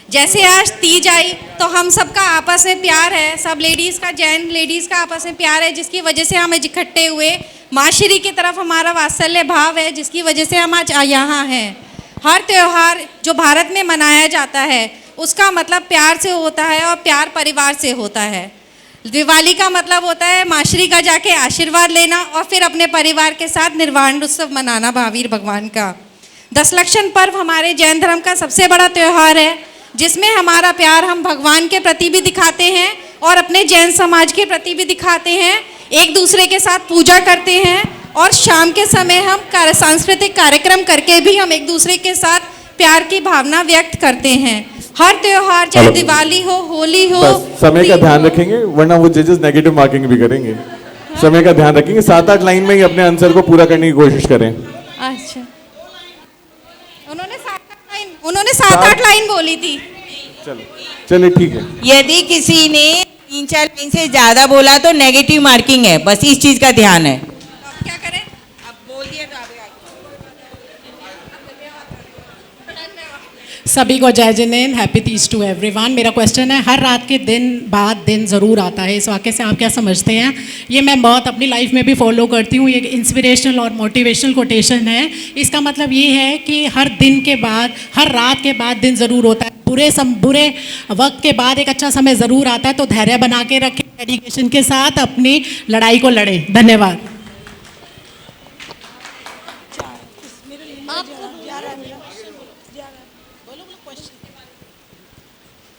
जैसे आज तीज आई तो हम सबका आपस में प्यार है, सब लेडीज़ का, जैन लेडीज़ का आपस में प्यार है, जिसकी वजह से हम इकट्ठे हुए। माँ श्री की तरफ हमारा वात्सल्य भाव है, जिसकी वजह से हम आज यहाँ हैं। हर त्यौहार जो भारत में मनाया जाता है उसका मतलब प्यार से होता है और प्यार परिवार से होता है। दिवाली का मतलब होता है माँ श्री का जाके आशीर्वाद लेना और फिर अपने परिवार के साथ निर्वाण उत्सव मनाना महावीर भगवान का। दशलक्षण पर्व हमारे जैन धर्म का सबसे बड़ा त्यौहार है, जिसमें हमारा प्यार हम भगवान के प्रति भी दिखाते हैं और अपने जैन समाज के प्रति भी दिखाते हैं। एक दूसरे के साथ पूजा करते हैं और शाम के समय हम सांस्कृतिक कार्यक्रम करके भी हम एक दूसरे के साथ प्यार की भावना व्यक्त करते हैं। हर त्योहार, चाहे दिवाली हो, होली हो, समय का ध्यान रखेंगे वरना वो जजेस नेगेटिव मार्किंग भी करेंगे। समय का ध्यान रखेंगे। 7-8 लाइन में ही अपने आंसर को पूरा करने की कोशिश करें। अच्छा, उन्होंने 7-8 लाइन बोली थी। चलिए ठीक है। यदि किसी ने 3-4 लाइन से ज़्यादा बोला तो नेगेटिव मार्किंग है, बस इस चीज़ का ध्यान है। अब क्या करें? अब बोल दिया तो सभी को जय जिनेंद्र, हैप्पी तीज टू एवरीवन। मेरा क्वेश्चन है, हर रात के दिन बाद दिन ज़रूर आता है, इस वाक्य से आप क्या समझते हैं? ये मैं बहुत अपनी लाइफ में भी फॉलो करती हूँ। ये इंस्पिरेशनल और मोटिवेशनल कोटेशन है। इसका मतलब ये है कि हर दिन के बाद, हर रात के बाद दिन ज़रूर होता है। बुरे वक्त के बाद एक अच्छा समय ज़रूर आता है, तो धैर्य बना के रखें, डेडिकेशन के साथ अपनी लड़ाई को लड़ें। धन्यवाद।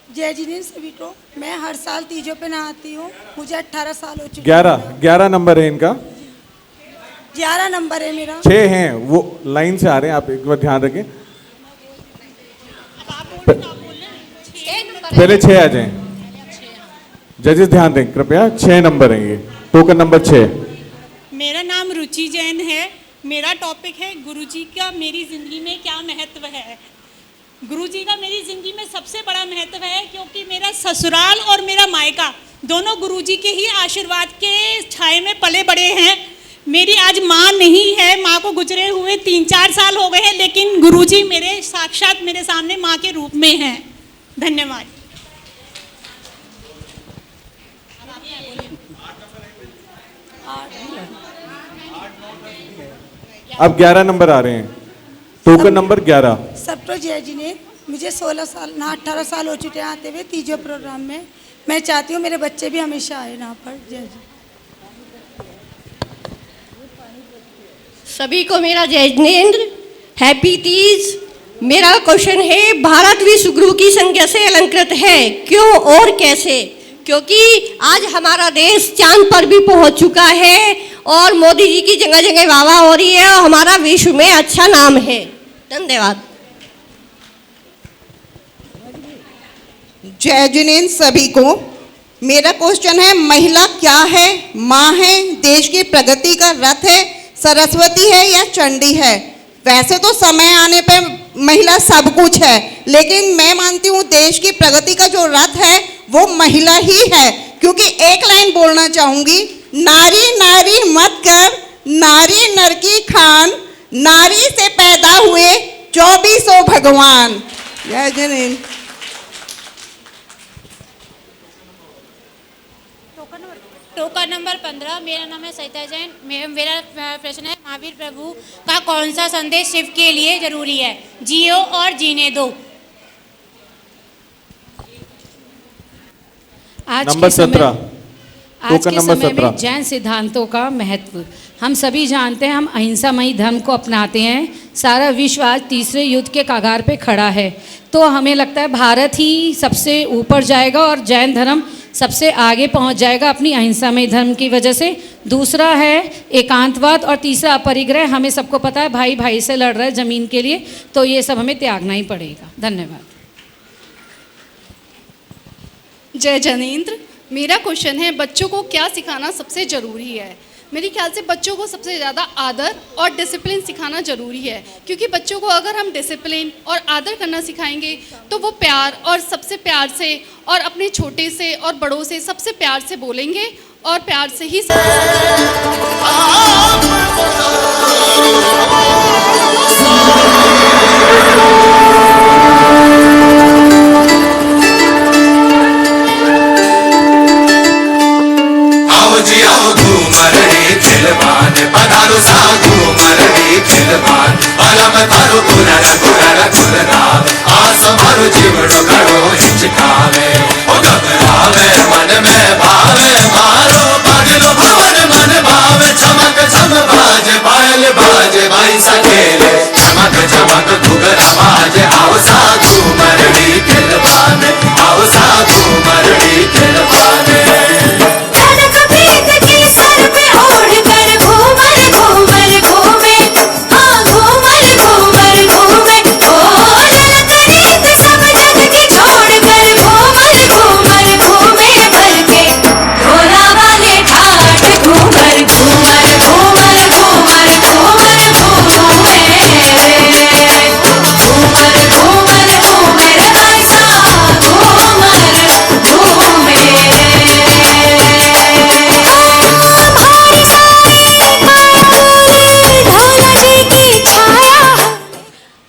जय जिनेंद्र सभी को। मैं हर साल तीजों पे नहाती हूँ, मुझे 18 साल हो चुके। 11 नंबर है इनका। 11 नंबर है मेरा। 6 हैं, वो लाइन से आ रहे हैं, आप एक बार ध्यान रखें। पहले 6 आ जाएं। जजेस ध्यान दें कृपया, 6 नंबर है ये, टोकन नंबर 6। मेरा नाम रुचि जैन है। मेरा टॉपिक है गुरुजी का मेरी ज़िंदगी में क्या महत्व है। गुरुजी का मेरी ज़िंदगी में सबसे बड़ा महत्व है, क्योंकि मेरा ससुराल और मेरा मायका दोनों गुरुजी के ही आशीर्वाद के छाए में पले बड़े हैं। मेरी आज माँ नहीं है, माँ को गुजरे हुए 3-4 साल हो गए हैं, लेकिन गुरुजी मेरे साक्षात मेरे सामने माँ के रूप में हैं। धन्यवाद। अब 11 नंबर आ रहे हैं, टोकन नंबर 11। सबको जय जिनेंद्र। मुझे 16 साल ना 18 साल हो चुके हैं आते हुए तीजों प्रोग्राम में। मैं चाहती हूँ मेरे बच्चे भी हमेशा आए यहाँ पर। जय जी। सभी को मेरा जय जिनेंद्र। हैप्पी तीज। मेरा क्वेश्चन है, भारत विश्व गुरु की संज्ञा से अलंकृत है, क्यों और कैसे? क्योंकि आज हमारा देश चांद पर भी पहुंच चुका है और मोदी जी की जगह जगह वाह हो रही है और हमारा विश्व में अच्छा नाम है। धन्यवाद। जय जिनेंद्र सभी को। मेरा क्वेश्चन है, महिला क्या है? माँ है, देश की प्रगति का रथ है, सरस्वती है या चंडी है? वैसे तो समय आने पे महिला सब कुछ है, लेकिन मैं मानती हूँ देश की प्रगति का जो रथ है वो महिला ही है। क्योंकि एक लाइन बोलना चाहूंगी, नारी नारी मत कर, नारी नर की खान, नारी से पैदा हुए 24 भगवान। जय जिनेंद्र। Token number 15। मेरा नाम है सरिता जैन। मेरा प्रश्न है, महावीर प्रभु का कौन सा संदेश शिव के लिए जरूरी है? जियो और जीने दो। नंबर 17। आज के समय में जैन सिद्धांतों का महत्व हम सभी जानते हैं। हम अहिंसामयी धर्म को अपनाते हैं। सारा विश्व आज तीसरे युद्ध के कगार पे खड़ा है, तो हमें लगता है भारत ही सबसे ऊपर जाएगा और जैन धर्म सबसे आगे पहुंच जाएगा अपनी अहिंसामय धर्म की वजह से। दूसरा है एकांतवाद और तीसरा अपरिग्रह। हमें सबको पता है भाई भाई से लड़ रहा है ज़मीन के लिए, तो ये सब हमें त्यागना ही पड़ेगा। धन्यवाद। जय जनेंद्र। मेरा क्वेश्चन है, बच्चों को क्या सिखाना सबसे ज़रूरी है? मेरे ख्याल से बच्चों को सबसे ज़्यादा आदर और डिसिप्लिन सिखाना ज़रूरी है, क्योंकि बच्चों को अगर हम डिसिप्लिन और आदर करना सिखाएंगे तो वो प्यार और सबसे प्यार से और अपने छोटे से और बड़ों से सबसे प्यार से बोलेंगे और प्यार से ही खिलवान पधारो साधु मरणी खिलवान अलम तारो गुरर गुरर गुरराव आस मारो जीवड़ो करो हिचकावे ओ घबरावे मन में भावे मारो पगलो भवन मन भावे चमक चम बाजे पायल बाजे भाई सकेले चमक चमक घुघरा बाजे आओ साधु मरणी खिलवान आओ साधु मरणी खिलवान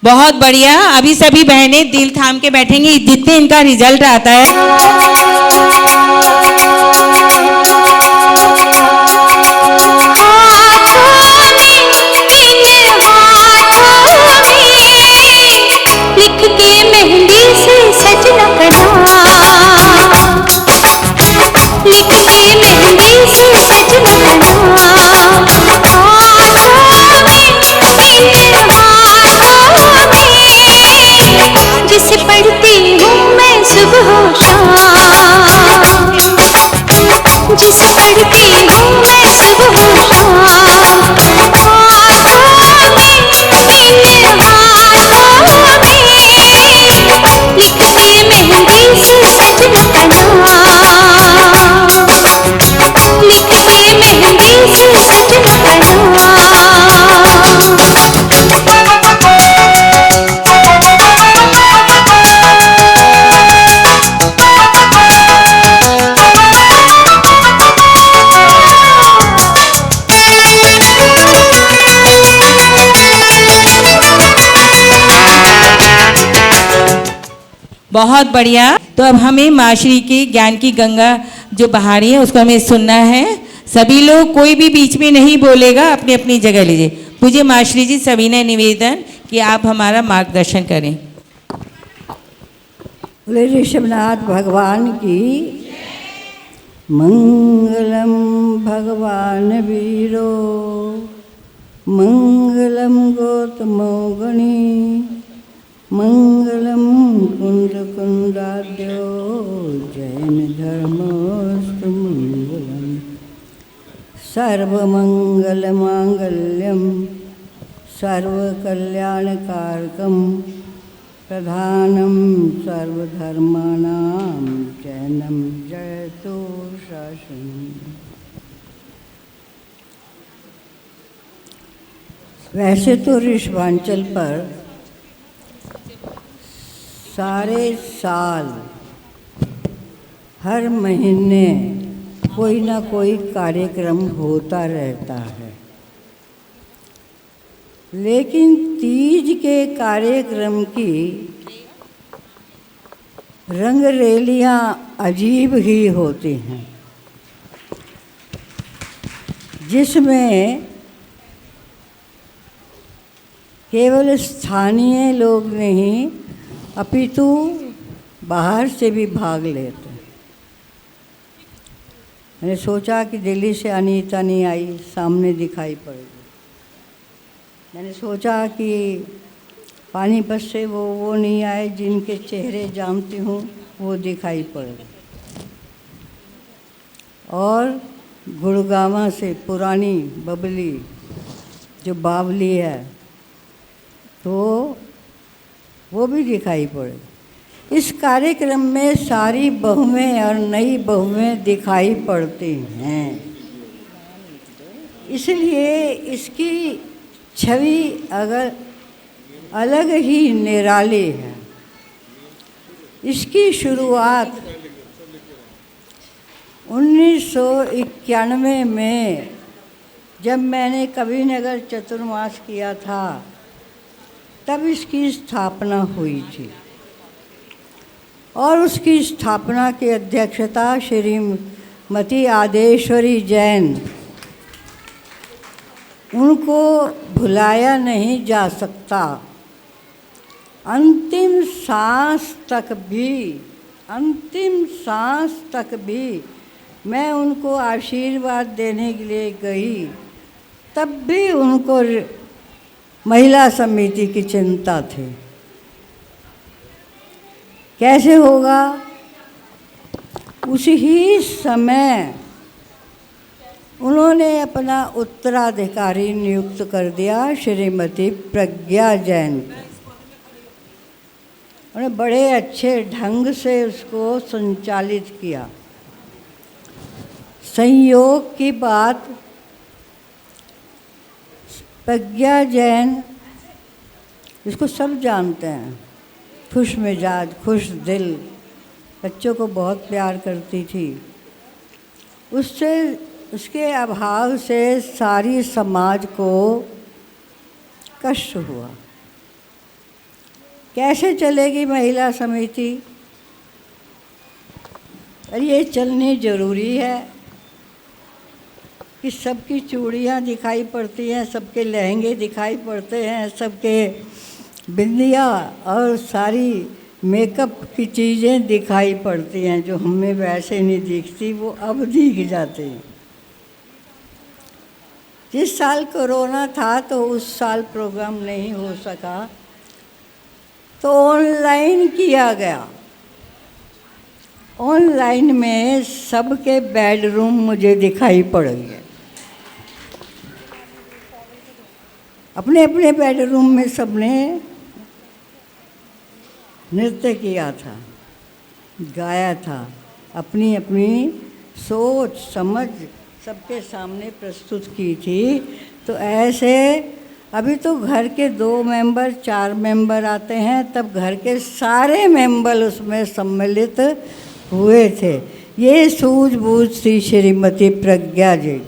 बहुत बढ़िया। अभी सभी बहनें दिल थाम के बैठेंगी जितने इनका रिजल्ट आता है। लिख के मेहंदी से सजना कना, लिख के मेहंदी से सजना जिसे पढ़ती हूँ मैं सुबह शाम, जिसे पढ़ती हूँ मैं सुबह लिख के मेहंदी से सजना लिख के मेहंदी से सजना बहुत बढ़िया। तो अब हमें माश्री के ज्ञान की गंगा जो बहारी है उसको हमें सुनना है। सभी लोग, कोई भी बीच में नहीं बोलेगा, अपनी अपनी जगह लीजिए। पूज्य माश्री जी, सविनय निवेदन कि आप हमारा मार्गदर्शन करें। बोले ऋषभनाथ भगवान की मंगलम भगवान वीरो मंगलम गौतमौगणी मंगलम कुंदकुंदाद्यो जैन धर्मस्तु मंगलम सर्वमंगलमांगल्यम सर्वकल्याणकारकम प्रधानम सर्वधर्माणां जैनम जयतु शासनम। वैसे तो ऋषभांचल पर सारे साल हर महीने कोई ना कोई कार्यक्रम होता रहता है, लेकिन तीज के कार्यक्रम की रंगरेलियां अजीब ही होती हैं, जिसमें केवल स्थानीय लोग नहीं अपितु बाहर से भी भाग लेते हैं। मैंने सोचा कि दिल्ली से अनीता नहीं आई, सामने दिखाई पड़ेगी। मैंने सोचा कि पानीपत से वो नहीं आए जिनके चेहरे जानती हूँ, वो दिखाई पड़े। और गुड़गावा से पुरानी बबली जो बावली है तो वो भी दिखाई पड़े। इस कार्यक्रम में सारी बहुएं और नई बहुएं दिखाई पड़ती हैं, इसलिए इसकी छवि अगर अलग ही निराली है। इसकी शुरुआत 1991 में जब मैंने कविनगर चतुर्मास किया था, तब इसकी स्थापना हुई थी और उसकी स्थापना की अध्यक्षता श्रीमती आदेश्वरी जैन, उनको भुलाया नहीं जा सकता। अंतिम सांस तक भी मैं उनको आशीर्वाद देने के लिए गई, तब भी उनको महिला समिति की चिंता थी। कैसे होगा? उसी ही समय उन्होंने अपना उत्तराधिकारी नियुक्त कर दिया, श्रीमती प्रज्ञा जैन। उन्होंने बड़े अच्छे ढंग से उसको संचालित किया। संयोग की बात, प्रज्ञा जैन, इसको सब जानते हैं, खुश मिजाज, खुश दिल, बच्चों को बहुत प्यार करती थी। उसके अभाव से सारी समाज को कष्ट हुआ। कैसे चलेगी महिला समिति? और ये चलनी ज़रूरी है कि सबकी चूड़ियाँ दिखाई पड़ती हैं, सबके लहंगे दिखाई पड़ते हैं, सबके बिंदिया और सारी मेकअप की चीज़ें दिखाई पड़ती हैं, जो हमें वैसे नहीं दिखती वो अब दिख जाती हैं। जिस साल कोरोना था तो उस साल प्रोग्राम नहीं हो सका, तो ऑनलाइन किया गया। ऑनलाइन में सबके बेडरूम मुझे दिखाई पड़ गए। अपने अपने बेडरूम में सबने नृत्य किया था, गाया था, अपनी अपनी सोच समझ सबके सामने प्रस्तुत की थी। तो ऐसे अभी तो घर के 2 मेंबर 4 मेंबर आते हैं, तब घर के सारे मेंबर उसमें सम्मिलित हुए थे। ये सूझबूझ थी श्रीमती प्रज्ञा जी।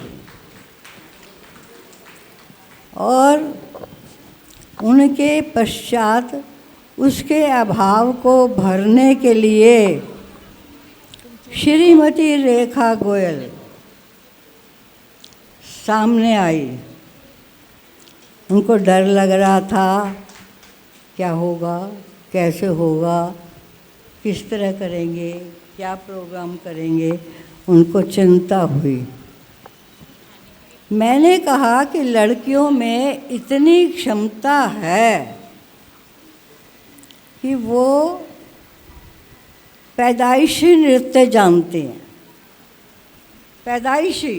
और उनके पश्चात उसके अभाव को भरने के लिए श्रीमती रेखा गोयल सामने आई। उनको डर लग रहा था, क्या होगा, कैसे होगा, किस तरह करेंगे, क्या प्रोग्राम करेंगे, उनको चिंता हुई। मैंने कहा कि लड़कियों में इतनी क्षमता है कि वो पैदाइशी नृत्य जानती हैं। पैदाइशी,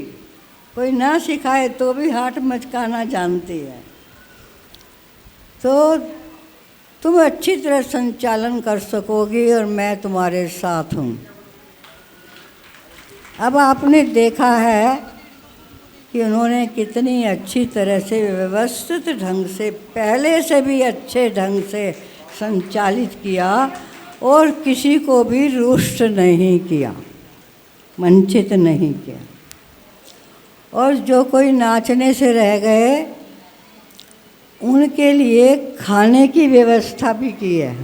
कोई ना सिखाए तो भी हाथ मचकाना जानती है। तो तुम अच्छी तरह संचालन कर सकोगी और मैं तुम्हारे साथ हूँ। अब आपने देखा है कि उन्होंने कितनी अच्छी तरह से व्यवस्थित ढंग से, पहले से भी अच्छे ढंग से संचालित किया और किसी को भी रुष्ट नहीं किया, वंचित नहीं किया। और जो कोई नाचने से रह गए उनके लिए खाने की व्यवस्था भी की है।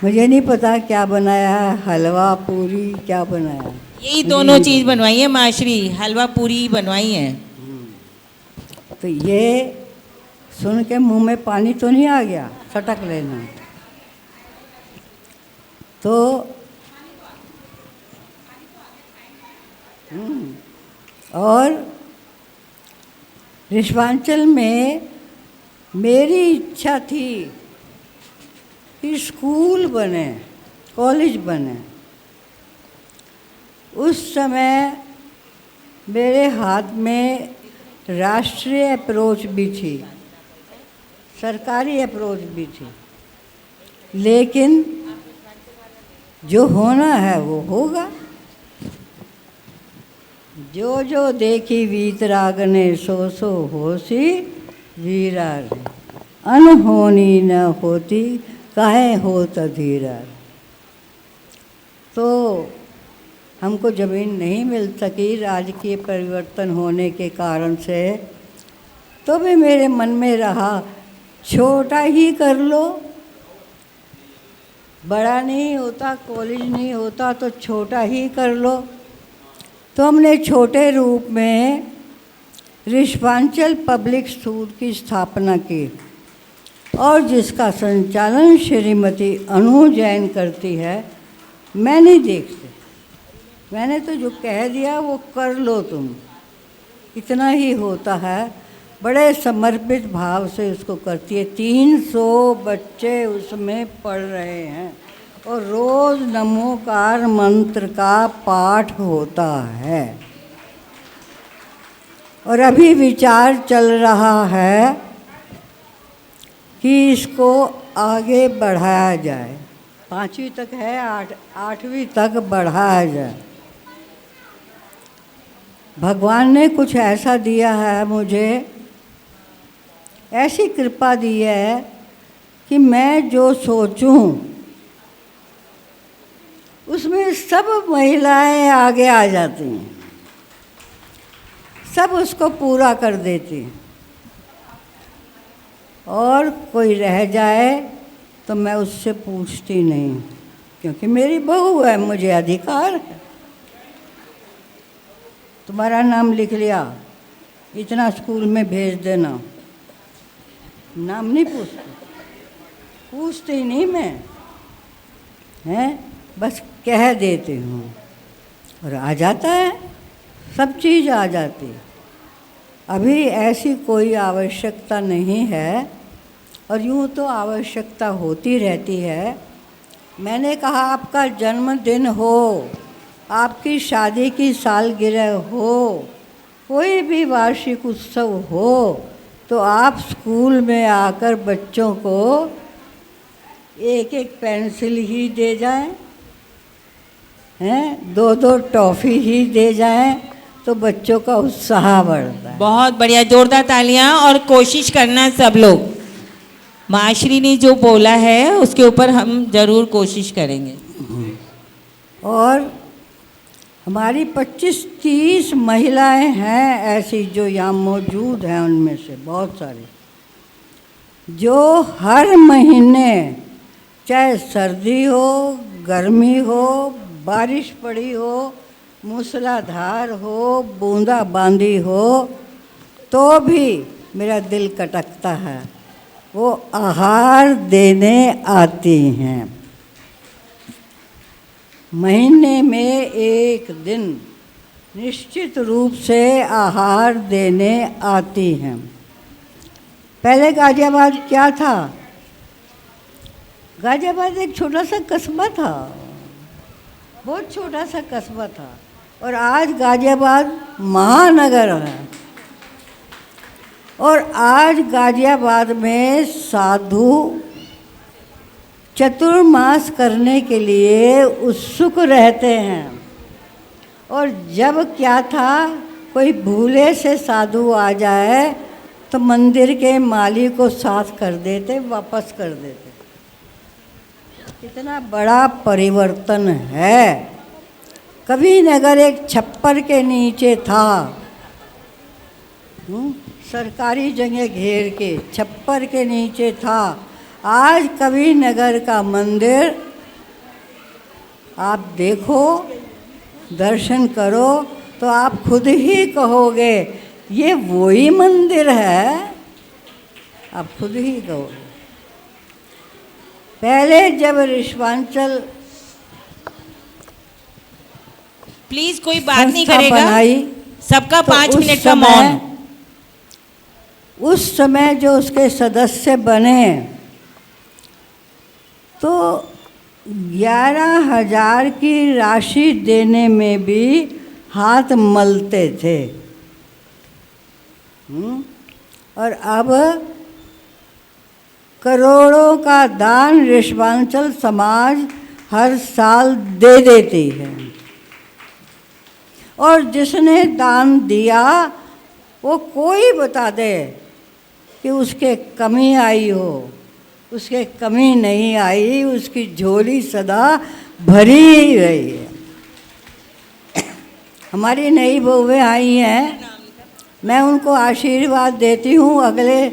मुझे नहीं पता क्या बनाया है, हलवा पूरी क्या बनाया है। यही दोनों चीज़ बनवाई है माश्री, हलवा पूरी बनवाई है। तो ये सुन के मुंह में पानी तो नहीं आ गया, सटक लेना। तो और ऋषभांचल में मेरी इच्छा थी कि स्कूल बने, कॉलेज बने। उस समय मेरे हाथ में राष्ट्रीय अप्रोच भी थी, सरकारी अप्रोच भी थी, लेकिन जो होना है वो होगा। जो जो देखी वीतराग ने सो सो होसी वीरा रे, अनहोनी न होती काहे होत धीरा। तो हमको ज़मीन नहीं मिल सकी राजकीय परिवर्तन होने के कारण से, तो भी मेरे मन में रहा छोटा ही कर लो, बड़ा नहीं होता, कॉलेज नहीं होता तो छोटा ही कर लो। तो हमने छोटे रूप में ऋषभांचल पब्लिक स्कूल की स्थापना की और जिसका संचालन श्रीमती अनु जैन करती है। मैं नहीं देखती, मैंने तो जो कह दिया वो कर लो तुम, इतना ही होता है। बड़े समर्पित भाव से उसको करती है। 300 बच्चे उसमें पढ़ रहे हैं और रोज़ नमोकार मंत्र का पाठ होता है। और अभी विचार चल रहा है कि इसको आगे बढ़ाया जाए, 5वीं तक है, 8वीं तक बढ़ाया जाए। भगवान ने कुछ ऐसा दिया है मुझे, ऐसी कृपा दी है कि मैं जो सोचूं उसमें सब महिलाएं आगे आ जाती हैं, सब उसको पूरा कर देती हैं। और कोई रह जाए तो मैं उससे पूछती नहीं, क्योंकि मेरी बहू है, मुझे अधिकार है। तुम्हारा नाम लिख लिया, इतना स्कूल में भेज देना, नाम नहीं पूछती नहीं मैं, हैं, बस कह देती हूँ और आ जाता है, सब चीज़ आ जाती है। अभी ऐसी कोई आवश्यकता नहीं है और यूँ तो आवश्यकता होती रहती है। मैंने कहा आपका जन्मदिन हो, आपकी शादी की सालगिरह हो, कोई भी वार्षिक उत्सव हो, तो आप स्कूल में आकर बच्चों को एक एक पेंसिल ही दे जाएं, हैं, 2-2 टॉफ़ी ही दे जाएं, तो बच्चों का उत्साह बढ़ता है। बहुत बढ़िया, जोरदार तालियां। और कोशिश करना सब लोग, माश्री ने जो बोला है उसके ऊपर हम ज़रूर कोशिश करेंगे। और हमारी 25-30 महिलाएं हैं ऐसी जो यहाँ मौजूद हैं, उनमें से बहुत सारी जो हर महीने, चाहे सर्दी हो, गर्मी हो, बारिश पड़ी हो, मूसलाधार हो, बूंदाबांदी हो, तो भी मेरा दिल कटकता है। वो आहार देने आती हैं। महीने में एक दिन निश्चित रूप से आहार देने आती हैं। पहले गाजियाबाद क्या था? गाजियाबाद एक छोटा सा कस्बा था, बहुत छोटा सा कस्बा था, और आज गाजियाबाद महानगर है। और आज गाजियाबाद में साधु चतुर्मास करने के लिए उत्सुक रहते हैं। और जब क्या था, कोई भूले से साधु आ जाए तो मंदिर के माली को साथ कर देते, वापस कर देते। कितना बड़ा परिवर्तन है। कभी नगर एक छप्पर के नीचे था, सरकारी जगह घेर के छप्पर के नीचे था। आज कभी नगर का मंदिर आप देखो, दर्शन करो तो आप खुद ही कहोगे ये वही मंदिर है, आप खुद ही कहोगे। पहले जब ऋषवांचल प्लीज कोई बात नहीं संस्था करेगा, बनाई, सबका तो 5 उस मिनट का समय- मौन। उस समय जो उसके सदस्य बने तो 11,000 की राशि देने में भी हाथ मलते थे। और अब करोड़ों का दान ऋषवांचल समाज हर साल दे देती है। और जिसने दान दिया वो कोई बता दे कि उसके कमी आई हो, उसके कमी नहीं आई, उसकी झोली सदा भरी ही रही है। हमारी नई बहुएं आई हैं, मैं उनको आशीर्वाद देती हूँ अगले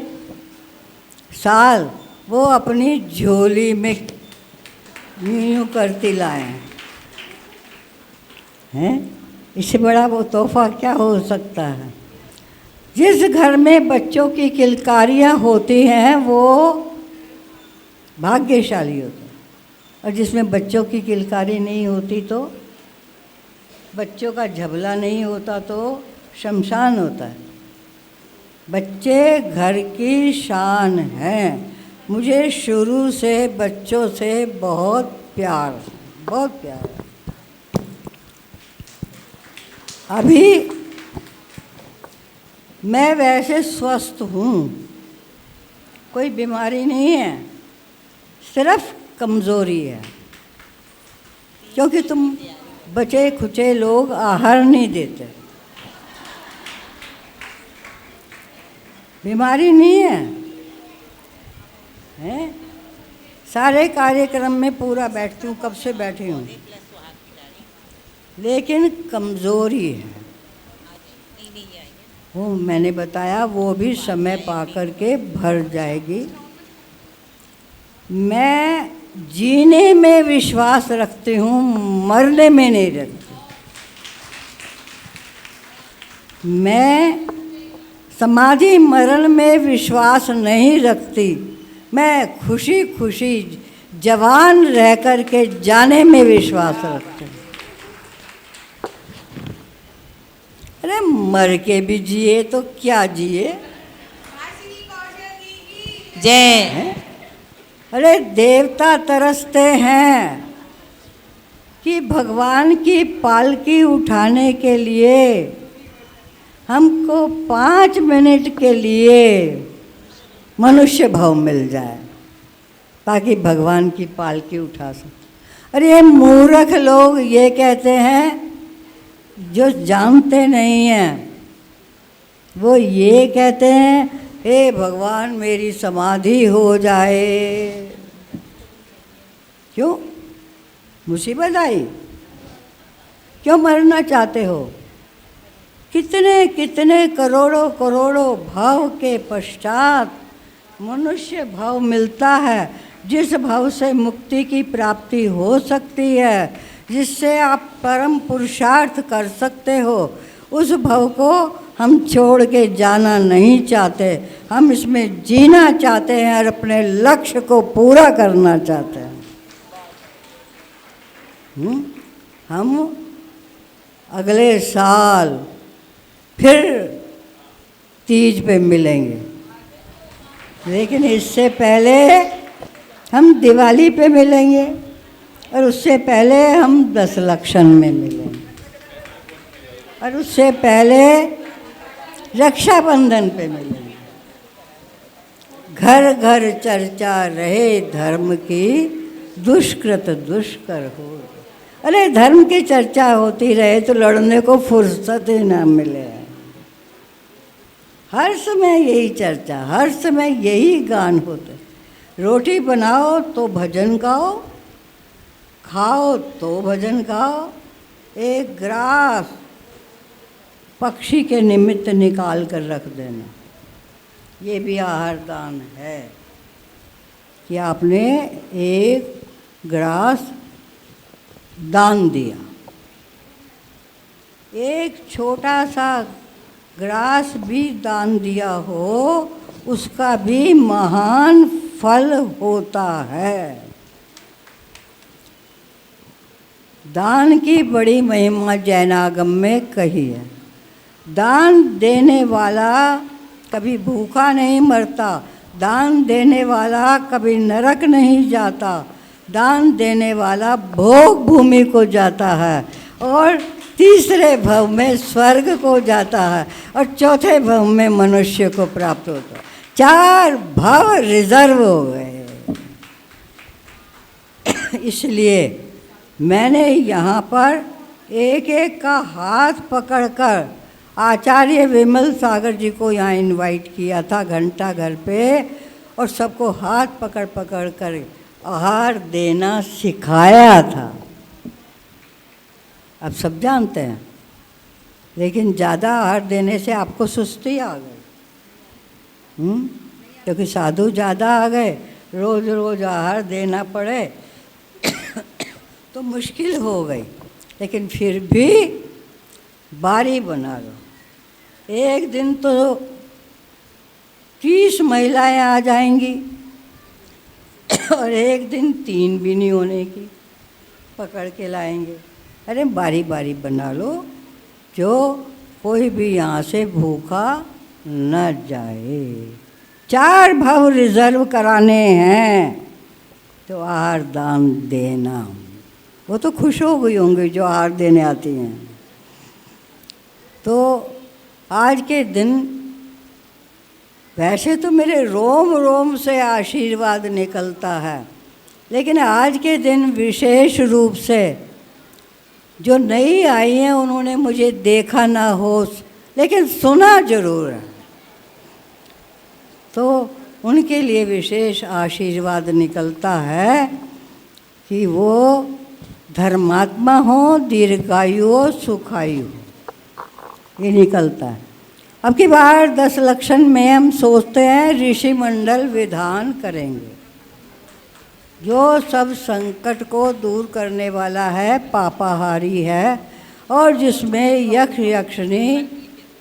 साल वो अपनी झोली में यूँ करती लाएं। हैं? इससे बड़ा वो तोहफा क्या हो सकता है? जिस घर में बच्चों की किलकारियाँ होती हैं वो भाग्यशाली होता है, और जिसमें बच्चों की किलकारी नहीं होती तो, बच्चों का झबला नहीं होता तो शमशान होता है। बच्चे घर की शान हैं। मुझे शुरू से बच्चों से बहुत प्यार, बहुत प्यार है। अभी मैं वैसे स्वस्थ हूँ, कोई बीमारी नहीं है, सिर्फ कमज़ोरी है, क्योंकि तुम बचे खुचे लोग आहार नहीं देते। बीमारी नहीं है, हैं? सारे कार्यक्रम में पूरा बैठती हूँ, कब से बैठी हूँ, लेकिन कमज़ोरी है। वो मैंने बताया वो भी समय पा कर के भर जाएगी। मैं जीने में विश्वास रखती हूँ, मरने में नहीं रखती। मैं समाधि मरण में विश्वास नहीं रखती। मैं खुशी खुशी जवान रह कर के जाने में विश्वास रखती हूँ। अरे मर के भी जिए तो क्या जिए? जय। अरे देवता तरसते हैं कि भगवान की पालकी उठाने के लिए हमको 5 मिनट के लिए मनुष्य भाव मिल जाए ताकि भगवान की पालकी उठा सके। अरे ये मूर्ख लोग ये कहते हैं, जो जानते नहीं हैं वो ये कहते हैं हे भगवान मेरी समाधि हो जाए। क्यों मुसीबत आई? क्यों मरना चाहते हो? कितने कितने करोड़ों करोड़ों भाव के पश्चात मनुष्य भाव मिलता है, जिस भाव से मुक्ति की प्राप्ति हो सकती है, जिससे आप परम पुरुषार्थ कर सकते हो। उस भाव को हम छोड़ के जाना नहीं चाहते, हम इसमें जीना चाहते हैं और अपने लक्ष्य को पूरा करना चाहते हैं। हम अगले साल फिर तीज पे मिलेंगे, लेकिन इससे पहले हम दिवाली पे मिलेंगे और उससे पहले हम 10 लक्षण में मिलेंगे और उससे पहले रक्षाबंधन पे मिलेंगे। घर घर चर्चा रहे धर्म की, दुष्कृत दुष्कर हो। अरे धर्म की चर्चा होती रहे तो लड़ने को फुर्सत ही ना मिले। हर समय यही चर्चा, हर समय यही गान होते। रोटी बनाओ तो भजन गाओ, खाओ तो भजन गाओ, एक ग्रास पक्षी के निमित्त निकाल कर रख देना, ये भी आहार दान है कि आपने एक ग्रास दान दिया। एक छोटा सा ग्रास भी दान दिया हो, उसका भी महान फल होता है। दान की बड़ी महिमा जैनागम में कही है। दान देने वाला कभी भूखा नहीं मरता, दान देने वाला कभी नरक नहीं जाता, दान देने वाला भोग भूमि को जाता है और तीसरे भव में स्वर्ग को जाता है और चौथे भव में मनुष्य को प्राप्त होता है। 4 भव रिजर्व हो गए। इसलिए मैंने यहाँ पर एक एक का हाथ पकड़कर आचार्य विमल सागर जी को यहाँ इनवाइट किया था घंटा घर पे, और सबको हाथ पकड़ पकड़ कर आहार देना सिखाया था। अब सब जानते हैं, लेकिन ज़्यादा आहार देने से आपको सुस्ती आ गई, क्योंकि साधु ज़्यादा आ गए, रोज़ रोज़ आहार देना पड़े तो मुश्किल हो गई। लेकिन फिर भी बारी बना लो। एक दिन तो 30 महिलाएं आ जाएंगी और एक दिन 3 भी नहीं होने की पकड़ के लाएंगे। अरे बारी बारी बना लो, जो कोई भी यहाँ से भूखा न जाए। 4 भव रिजर्व कराने हैं तो आहार दान देना। वो तो खुश हो गई होंगी जो आहार देने आती हैं। तो आज के दिन वैसे तो मेरे रोम रोम से आशीर्वाद निकलता है, लेकिन आज के दिन विशेष रूप से जो नई आई हैं उन्होंने मुझे देखा ना हो, लेकिन सुना जरूर है, तो उनके लिए विशेष आशीर्वाद निकलता है कि वो धर्मात्मा हो, दीर्घायु हो, सुखायु हो, ये निकलता है। अब की बार 10 लक्षण में हम सोचते हैं ऋषि मंडल विधान करेंगे, जो सब संकट को दूर करने वाला है, पापाहारी है, और जिसमें यक्ष यक्षिणी,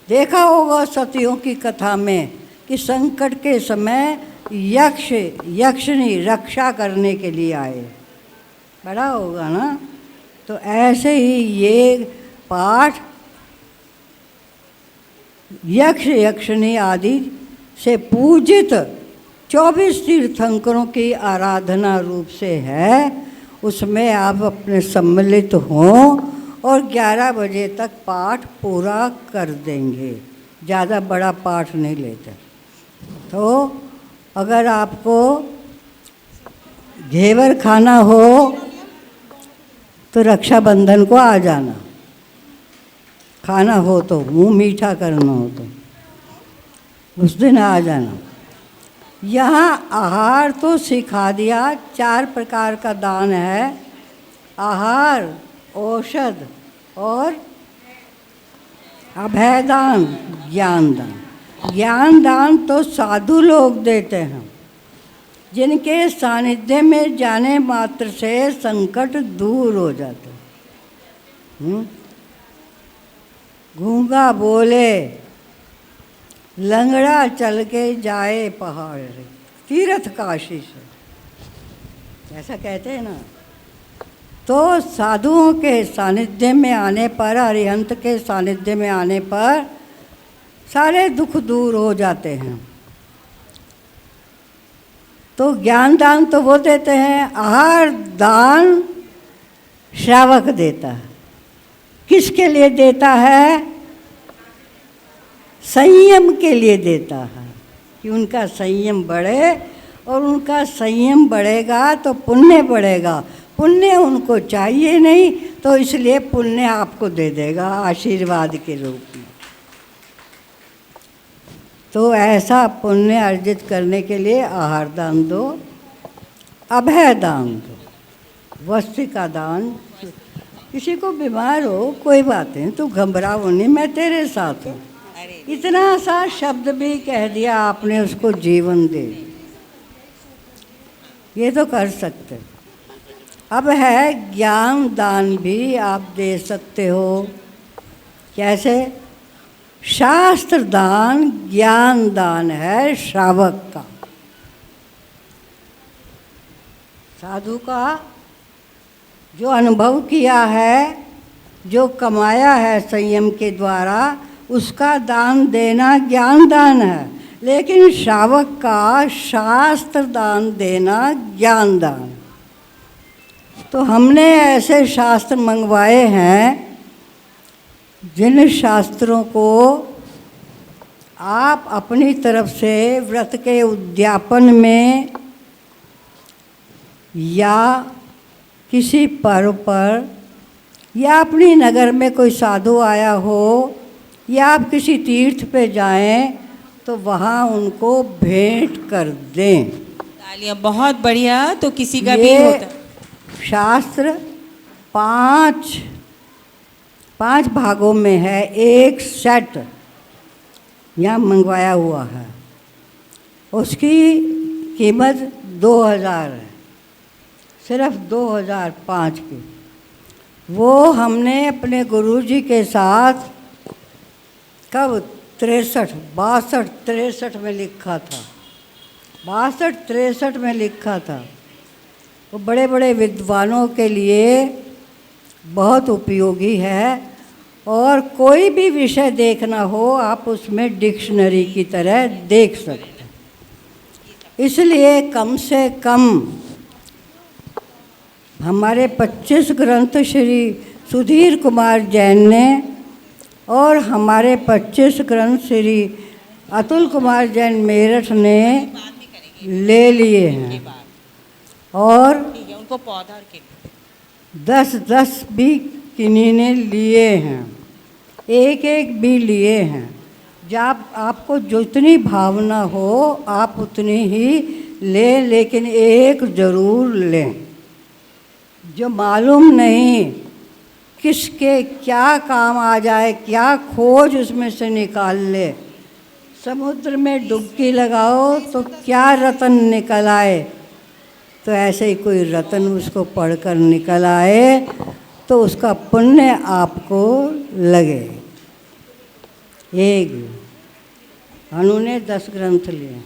देखा होगा सतियों की कथा में कि संकट के समय यक्ष यक्षिणी रक्षा करने के लिए आए, पढ़ा होगा ना। तो ऐसे ही ये पाठ यक्ष यक्षिणी आदि से पूजित 24 तीर्थंकरों की आराधना रूप से है, उसमें आप अपने सम्मिलित हों और 11 बजे तक पाठ पूरा कर देंगे। ज़्यादा बड़ा पाठ नहीं लेते। तो अगर आपको घेवर खाना हो तो रक्षाबंधन को आ जाना, खाना हो तो, मुंह मीठा करना हो तो उस दिन आ जाना। यहाँ आहार तो सिखा दिया, 4 प्रकार का दान है, आहार, औषध और अभयदान, ज्ञान दान। ज्ञान दान तो साधु लोग देते हैं, जिनके सानिध्य में जाने मात्र से संकट दूर हो जाते। गूंगा बोले लंगड़ा चल के जाए पहाड़ तीर्थ काशी से, ऐसा कहते हैं ना। तो साधुओं के सानिध्य में आने पर, अरिहंत के सानिध्य में आने पर सारे दुख दूर हो जाते हैं। तो ज्ञान दान तो वो देते हैं, आहार दान श्रावक देता है। किसके लिए देता है? संयम के लिए देता है, कि उनका संयम बढ़े, और उनका संयम बढ़ेगा तो पुण्य बढ़ेगा। पुण्य उनको चाहिए नहीं, तो इसलिए पुण्य आपको दे देगा आशीर्वाद के रूप में। तो ऐसा पुण्य अर्जित करने के लिए आहार दान दो, अभय दान दो, वस्त्र का दान। किसी को बीमार हो, कोई बात नहीं, तू घबराओ नहीं, मैं तेरे साथ हूँ। इतना सा शब्द भी कह दिया आपने, उसको जीवन दे, ये तो कर सकते। अब है ज्ञान दान भी आप दे सकते हो। कैसे? शास्त्र दान ज्ञान दान है श्रावक का। साधु का जो अनुभव किया है, जो कमाया है संयम के द्वारा, उसका दान देना ज्ञान दान है। लेकिन श्रावक का शास्त्र दान देना ज्ञान दान। तो हमने ऐसे शास्त्र मंगवाए हैं जिन शास्त्रों को आप अपनी तरफ से व्रत के उद्यापन में या किसी पर्व पर, या अपनी नगर में कोई साधु आया हो, या आप किसी तीर्थ पे जाएं तो वहाँ उनको भेंट कर दें। तालियां, बहुत बढ़िया। तो किसी का भी होता। शास्त्र पांच भागों में है, एक सेट यहाँ मंगवाया हुआ है। उसकी कीमत 2000 है, सिर्फ 2005 की। वो हमने अपने गुरुजी के साथ कब 63 में लिखा था, 62-63 में लिखा था। वो बड़े बड़े विद्वानों के लिए बहुत उपयोगी है, और कोई भी विषय देखना हो आप उसमें डिक्शनरी की तरह देख सकते हैं। इसलिए कम से कम हमारे 25 ग्रंथ श्री सुधीर कुमार जैन ने, और हमारे 25 ग्रंथ श्री अतुल कुमार जैन मेरठ ने ले लिए हैं, और उनको पौधा 10 भी किन्हीं ने लिए हैं, एक भी लिए हैं। जब आपको जितनी भावना हो आप उतनी ही लें, लेकिन एक ज़रूर लें। जो मालूम नहीं किसके क्या काम आ जाए, क्या खोज उसमें से निकाल ले। समुद्र में डुबकी लगाओ तो क्या रतन निकल आए, तो ऐसे ही कोई रतन उसको पढ़कर निकल आए तो उसका पुण्य आपको लगे। एक उन्होंने 10 ग्रंथ लिए,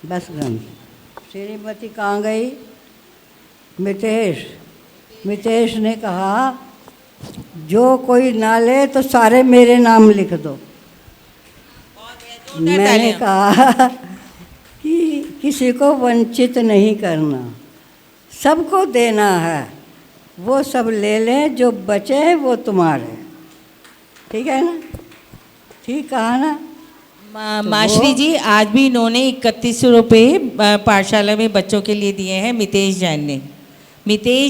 10 ग्रंथ। श्रीमती कहाँ गई? मितेश ने कहा जो कोई ना ले तो सारे मेरे नाम लिख दो। मैंने कहा कि किसी को वंचित नहीं करना, सबको देना है। वो सब ले लें, जो बचे वो तुम्हारे। ठीक है ना? ठीक कहा ना? माश्री जी, आज भी इन्होंने 3100 रुपये पाठशाला में बच्चों के लिए दिए हैं। मितेश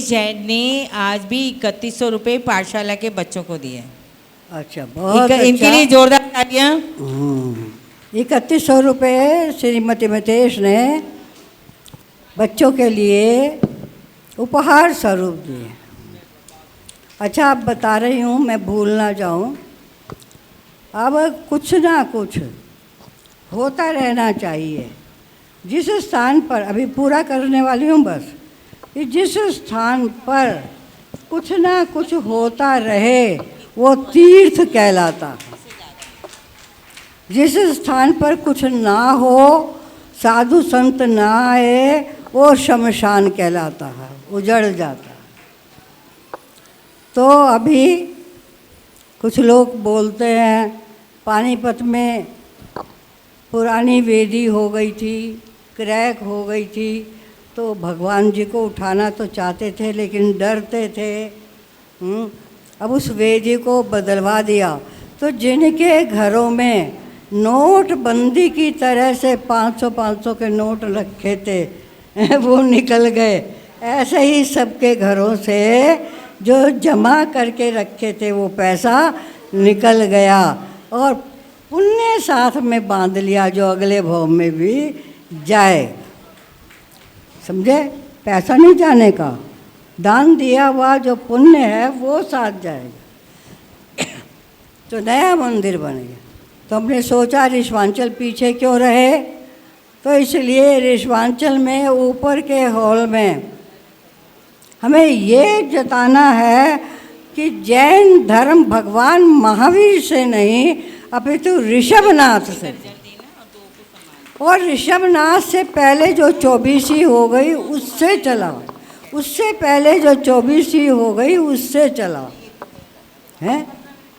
जैन ने आज भी 3100 रुपये पाठशाला के बच्चों को दिए हैं। अच्छा, बहुत अच्छा। इनके लिए जोरदार तालियां। 3100 रुपये श्रीमती मितेश ने बच्चों के लिए उपहार स्वरूप दिए। अच्छा, आप बता रही हूँ, मैं भूल ना जाऊँ। अब कुछ ना कुछ होता रहना चाहिए। जिस स्थान पर, अभी पूरा करने वाली हूँ बस, कि जिस स्थान पर कुछ ना कुछ होता रहे वो तीर्थ कहलाता है। जिस स्थान पर कुछ ना हो, साधु संत ना आए, वो शमशान कहलाता है, उजड़ जाता है। तो अभी कुछ लोग बोलते हैं पानीपत में पुरानी वेदी हो गई थी, क्रैक हो गई थी, तो भगवान जी को उठाना तो चाहते थे लेकिन डरते थे। अब उस वेदी को बदलवा दिया। तो जिनके घरों में नोटबंदी की तरह से 500-500 के नोट रखे थे वो निकल गए। ऐसे ही सबके घरों से जो जमा करके रखे थे वो पैसा निकल गया और पुण्य साथ में बांध लिया जो अगले भाव में भी जाए। समझे? पैसा नहीं जाने का, दान दिया हुआ जो पुण्य है वो साथ जाएगा। तो नया मंदिर बनेगा। तो हमने सोचा ऋषवांचल पीछे क्यों रहे, तो इसलिए ऋषवांचल में ऊपर के हॉल में हमें ये जताना है कि जैन धर्म भगवान महावीर से नहीं अपितु ऋषभनाथ से। और ऋषभनाथ से पहले जो 24 हो गई उससे चला, उससे पहले जो 24 हो गई उससे चला है।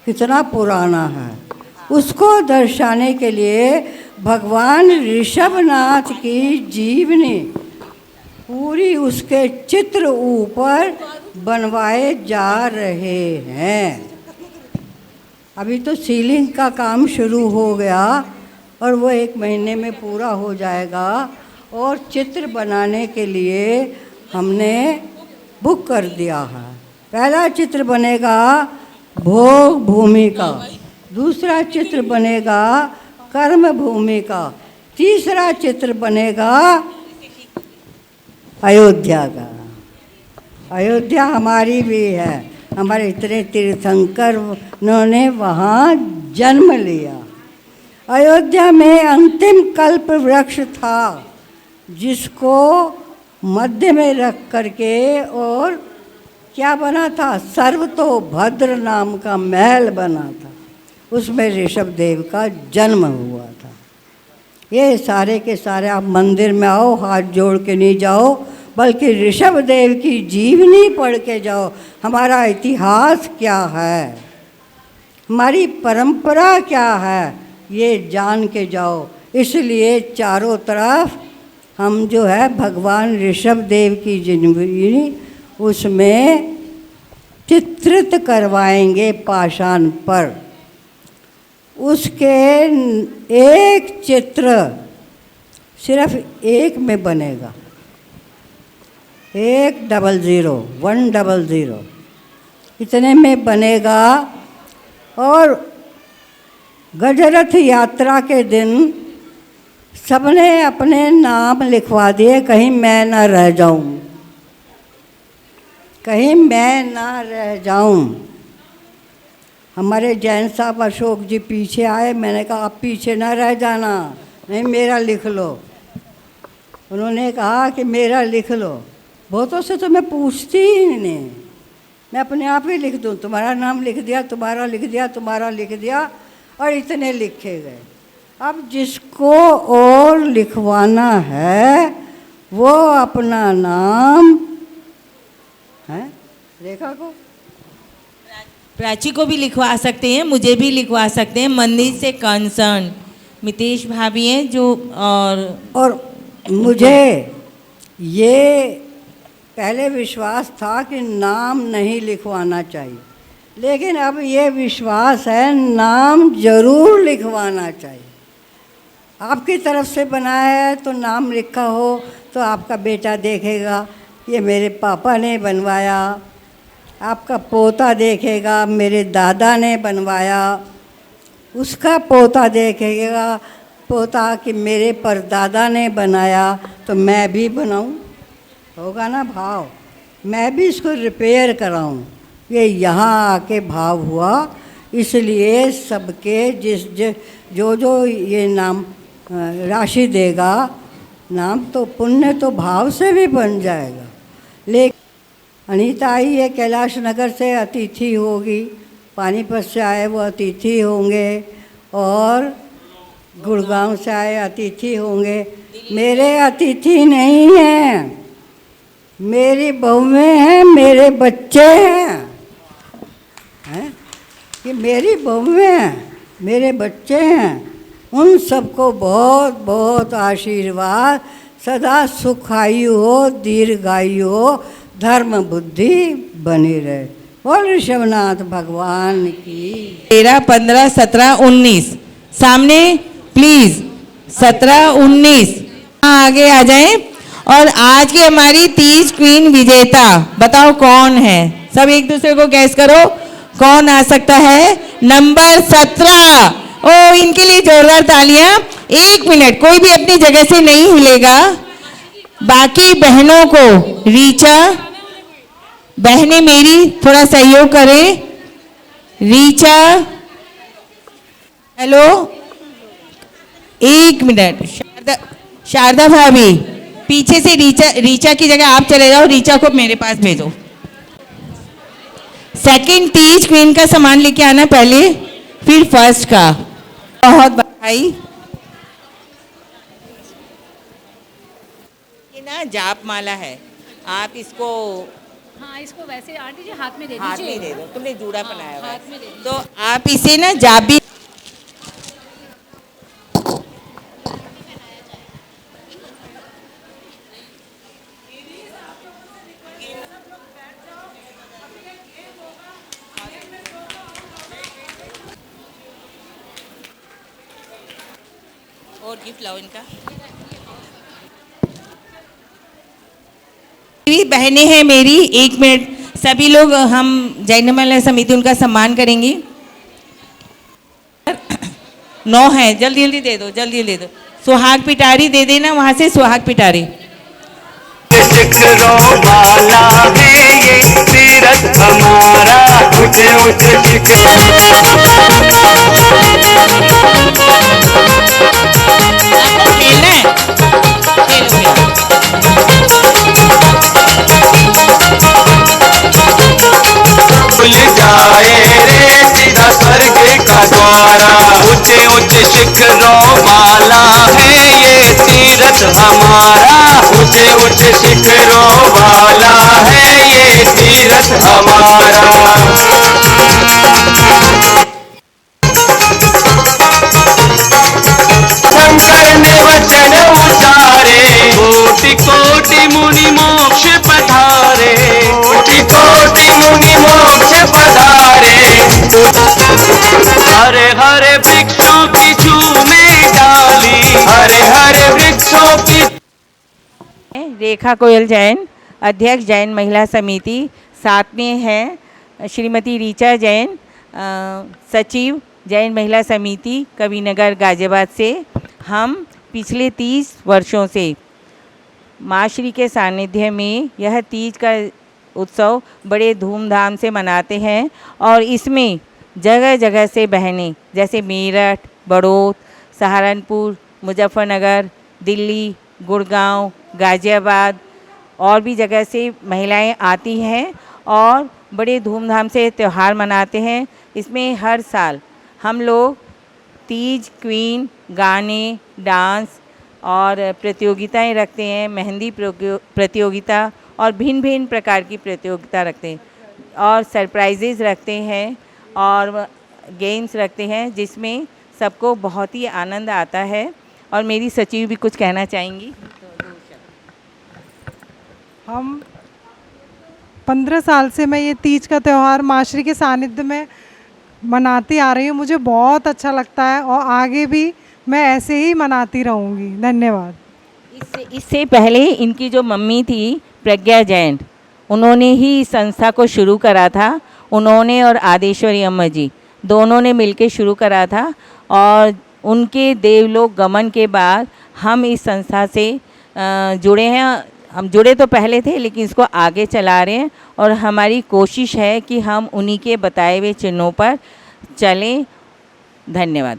कितना पुराना है। उसको दर्शाने के लिए भगवान ऋषभनाथ की जीवनी पूरी उसके चित्र ऊपर बनवाए जा रहे हैं। अभी तो सीलिंग का काम शुरू हो गया और वो 1 महीने में पूरा हो जाएगा। और चित्र बनाने के लिए हमने बुक कर दिया है। पहला चित्र बनेगा भोग भूमि का, दूसरा चित्र बनेगा कर्म भूमि का, तीसरा चित्र बनेगा अयोध्या का। अयोध्या हमारी भी है, हमारे इतने तीर्थंकरों ने वहाँ जन्म लिया। अयोध्या में अंतिम कल्प वृक्ष था जिसको मध्य में रख करके और क्या बना था, सर्वतोभद्र नाम का महल बना था। उसमें ऋषभ देव का जन्म हुआ था। ये सारे के सारे आप मंदिर में आओ, हाथ जोड़ के नहीं जाओ, बल्कि ऋषभ देव की जीवनी पढ़ के जाओ। हमारा इतिहास क्या है, हमारी परंपरा क्या है, ये जान के जाओ। इसलिए चारों तरफ हम जो है भगवान ऋषभ देव की जीवनी उसमें चित्रित करवाएंगे पाषाण पर। उसके एक चित्र सिर्फ एक में बनेगा, 100 इतने में बनेगा। और गजरथ यात्रा के दिन सबने अपने नाम लिखवा दिए, कहीं मैं ना रह जाऊं, कहीं मैं ना रह जाऊं। हमारे जैन साहब अशोक जी पीछे आए, मैंने कहा आप पीछे ना रह जाना, नहीं मेरा लिख लो। उन्होंने कहा कि मेरा लिख लो। बहुतों से तो मैं पूछती ही नहीं, मैं अपने आप ही लिख दूं, तुम्हारा नाम लिख दिया, तुम्हारा लिख दिया, तुम्हारा लिख दिया, और इतने लिखे गए। अब जिसको और लिखवाना है वो अपना नाम है, रेखा को, प्राची को भी लिखवा सकते हैं, मुझे भी लिखवा सकते हैं। मंदिर से कंसर्न मितेश भाभी हैं जो, और मुझे ये पहले विश्वास था कि नाम नहीं लिखवाना चाहिए, लेकिन अब ये विश्वास है नाम जरूर लिखवाना चाहिए। आपकी तरफ से बनाया है तो नाम लिखा हो तो आपका बेटा देखेगा ये मेरे पापा ने बनवाया, आपका पोता देखेगा मेरे दादा ने बनवाया, उसका पोता देखेगा पोता कि मेरे परदादा ने बनाया, तो मैं भी बनाऊं, होगा ना भाव, मैं भी इसको रिपेयर कराऊं। ये यहाँ आके भाव हुआ। इसलिए सबके जो जो ये नाम राशि देगा नाम, तो पुण्य तो भाव से भी बन जाएगा। लेकिन अनीता आई है कैलाश नगर से, अतिथि होगी, पानीपत से आए वो अतिथि होंगे, और गुड़गांव से आए अतिथि होंगे। मेरे अतिथि नहीं हैं, मेरी बहुएं हैं, मेरे बच्चे हैं, कि मेरी बहुएं हैं, मेरे बच्चे हैं, उन सबको बहुत बहुत आशीर्वाद, सदा सुखायु हो, दीर्घायु हो, धर्म बुद्धि बनी रहे। बोल ऋषभनाथ भगवान की। 13, 15, 17, 19 सामने प्लीज। 17, 19 आगे आ जाएं। और आज की हमारी तीज क्वीन विजेता बताओ कौन है? सब एक दूसरे को गैस करो कौन आ सकता है। नंबर 17। ओ इनके लिए जोरदार तालियां। 1 मिनट, कोई भी अपनी जगह से नहीं हिलेगा। बाकी बहनों को, रीचा बहनें मेरी थोड़ा सहयोग करें। Richa, hello, 1 minute. शारदा भाभी पीछे से रीचा की जगह आप चले जाओ, रीचा को मेरे पास भेजो। सेकंड तीज क्वीन का सामान लेके आना पहले, फिर फर्स्ट का। बहुत बधाई। ये ना जाप माला है, आप इसको हाँ इसको वैसे आंटी जी हाथ में दे हाथ दीजिए। में दे दो, तुमने जूड़ा बनाया हुआ है। हाथ में दे दीजिए। तो आप इसे ना जाप भी और गिफ्ट लाओ इनका। बहनें हैं मेरी, 1 मिनट सभी लोग, हम जैन महिला समिति उनका सम्मान करेंगी। 9 है, जल्दी जल्दी दे दो, जल्दी दे दो। सुहाग पिटारी दे देना वहां से, सुहाग पिटारी। शिखरों वाला है ये तीरथ हमारा, ऊंचे ऊंचे खेलना है, खेलो खुल जाए रे सीधा स्वर्ग का द्वारा, ऊंचे ऊंचे शिखरों वाला है ये तीरथ हमारा, ऊंचे ऊंचे शिखरों वाला है ये तीरथ हमारा। शंकर ने वचन उचारे, कोटि कोटि मुनि मोक्ष पधारे, कोटि कोटि मुनि मोक्ष पधारे। हरे हरे वृक्षों की झूमे डाली, हरे हरे वृक्षों की। रेखा कोयल जैन, अध्यक्ष जैन महिला समिति। साथ में है श्रीमती रीचा जैन, सचिव जैन महिला समिति कविनगर गाजियाबाद से। हम पिछले 30 वर्षों से माँ श्री के सानिध्य में यह तीज का उत्सव बड़े धूमधाम से मनाते हैं और इसमें जगह जगह से बहनें जैसे मेरठ, बड़ौद, सहारनपुर, मुजफ्फरनगर, दिल्ली, गुड़गांव, गाजियाबाद और भी जगह से महिलाएं आती हैं और बड़े धूमधाम से त्यौहार मनाते हैं। इसमें हर साल हम लोग तीज क्वीन, गाने, डांस और प्रतियोगिताएं रखते हैं, मेहंदी प्रतियोगिता और भिन्न भिन्न प्रकार की प्रतियोगिता रखते हैं और सरप्राइजेज़ रखते हैं और गेम्स रखते हैं जिसमें सबको बहुत ही आनंद आता है। और मेरी सचिव भी कुछ कहना चाहेंगी। हम 15 साल से मैं ये तीज का त्यौहार माशरी के सानिध्य में मनाती आ रही हूँ। मुझे बहुत अच्छा लगता है और आगे भी मैं ऐसे ही मनाती रहूँगी। धन्यवाद। इससे पहले इनकी जो मम्मी थी प्रज्ञा जैन, उन्होंने ही इस संस्था को शुरू करा था। उन्होंने और आदेश्वरी अम्मा जी दोनों ने मिलकर शुरू करा था और उनके देवलोक गमन के बाद हम इस संस्था से जुड़े हैं। हम जुड़े तो पहले थे लेकिन इसको आगे चला रहे हैं और हमारी कोशिश है कि हम उन्हीं के बताए हुए चिन्हों पर चलें। धन्यवाद।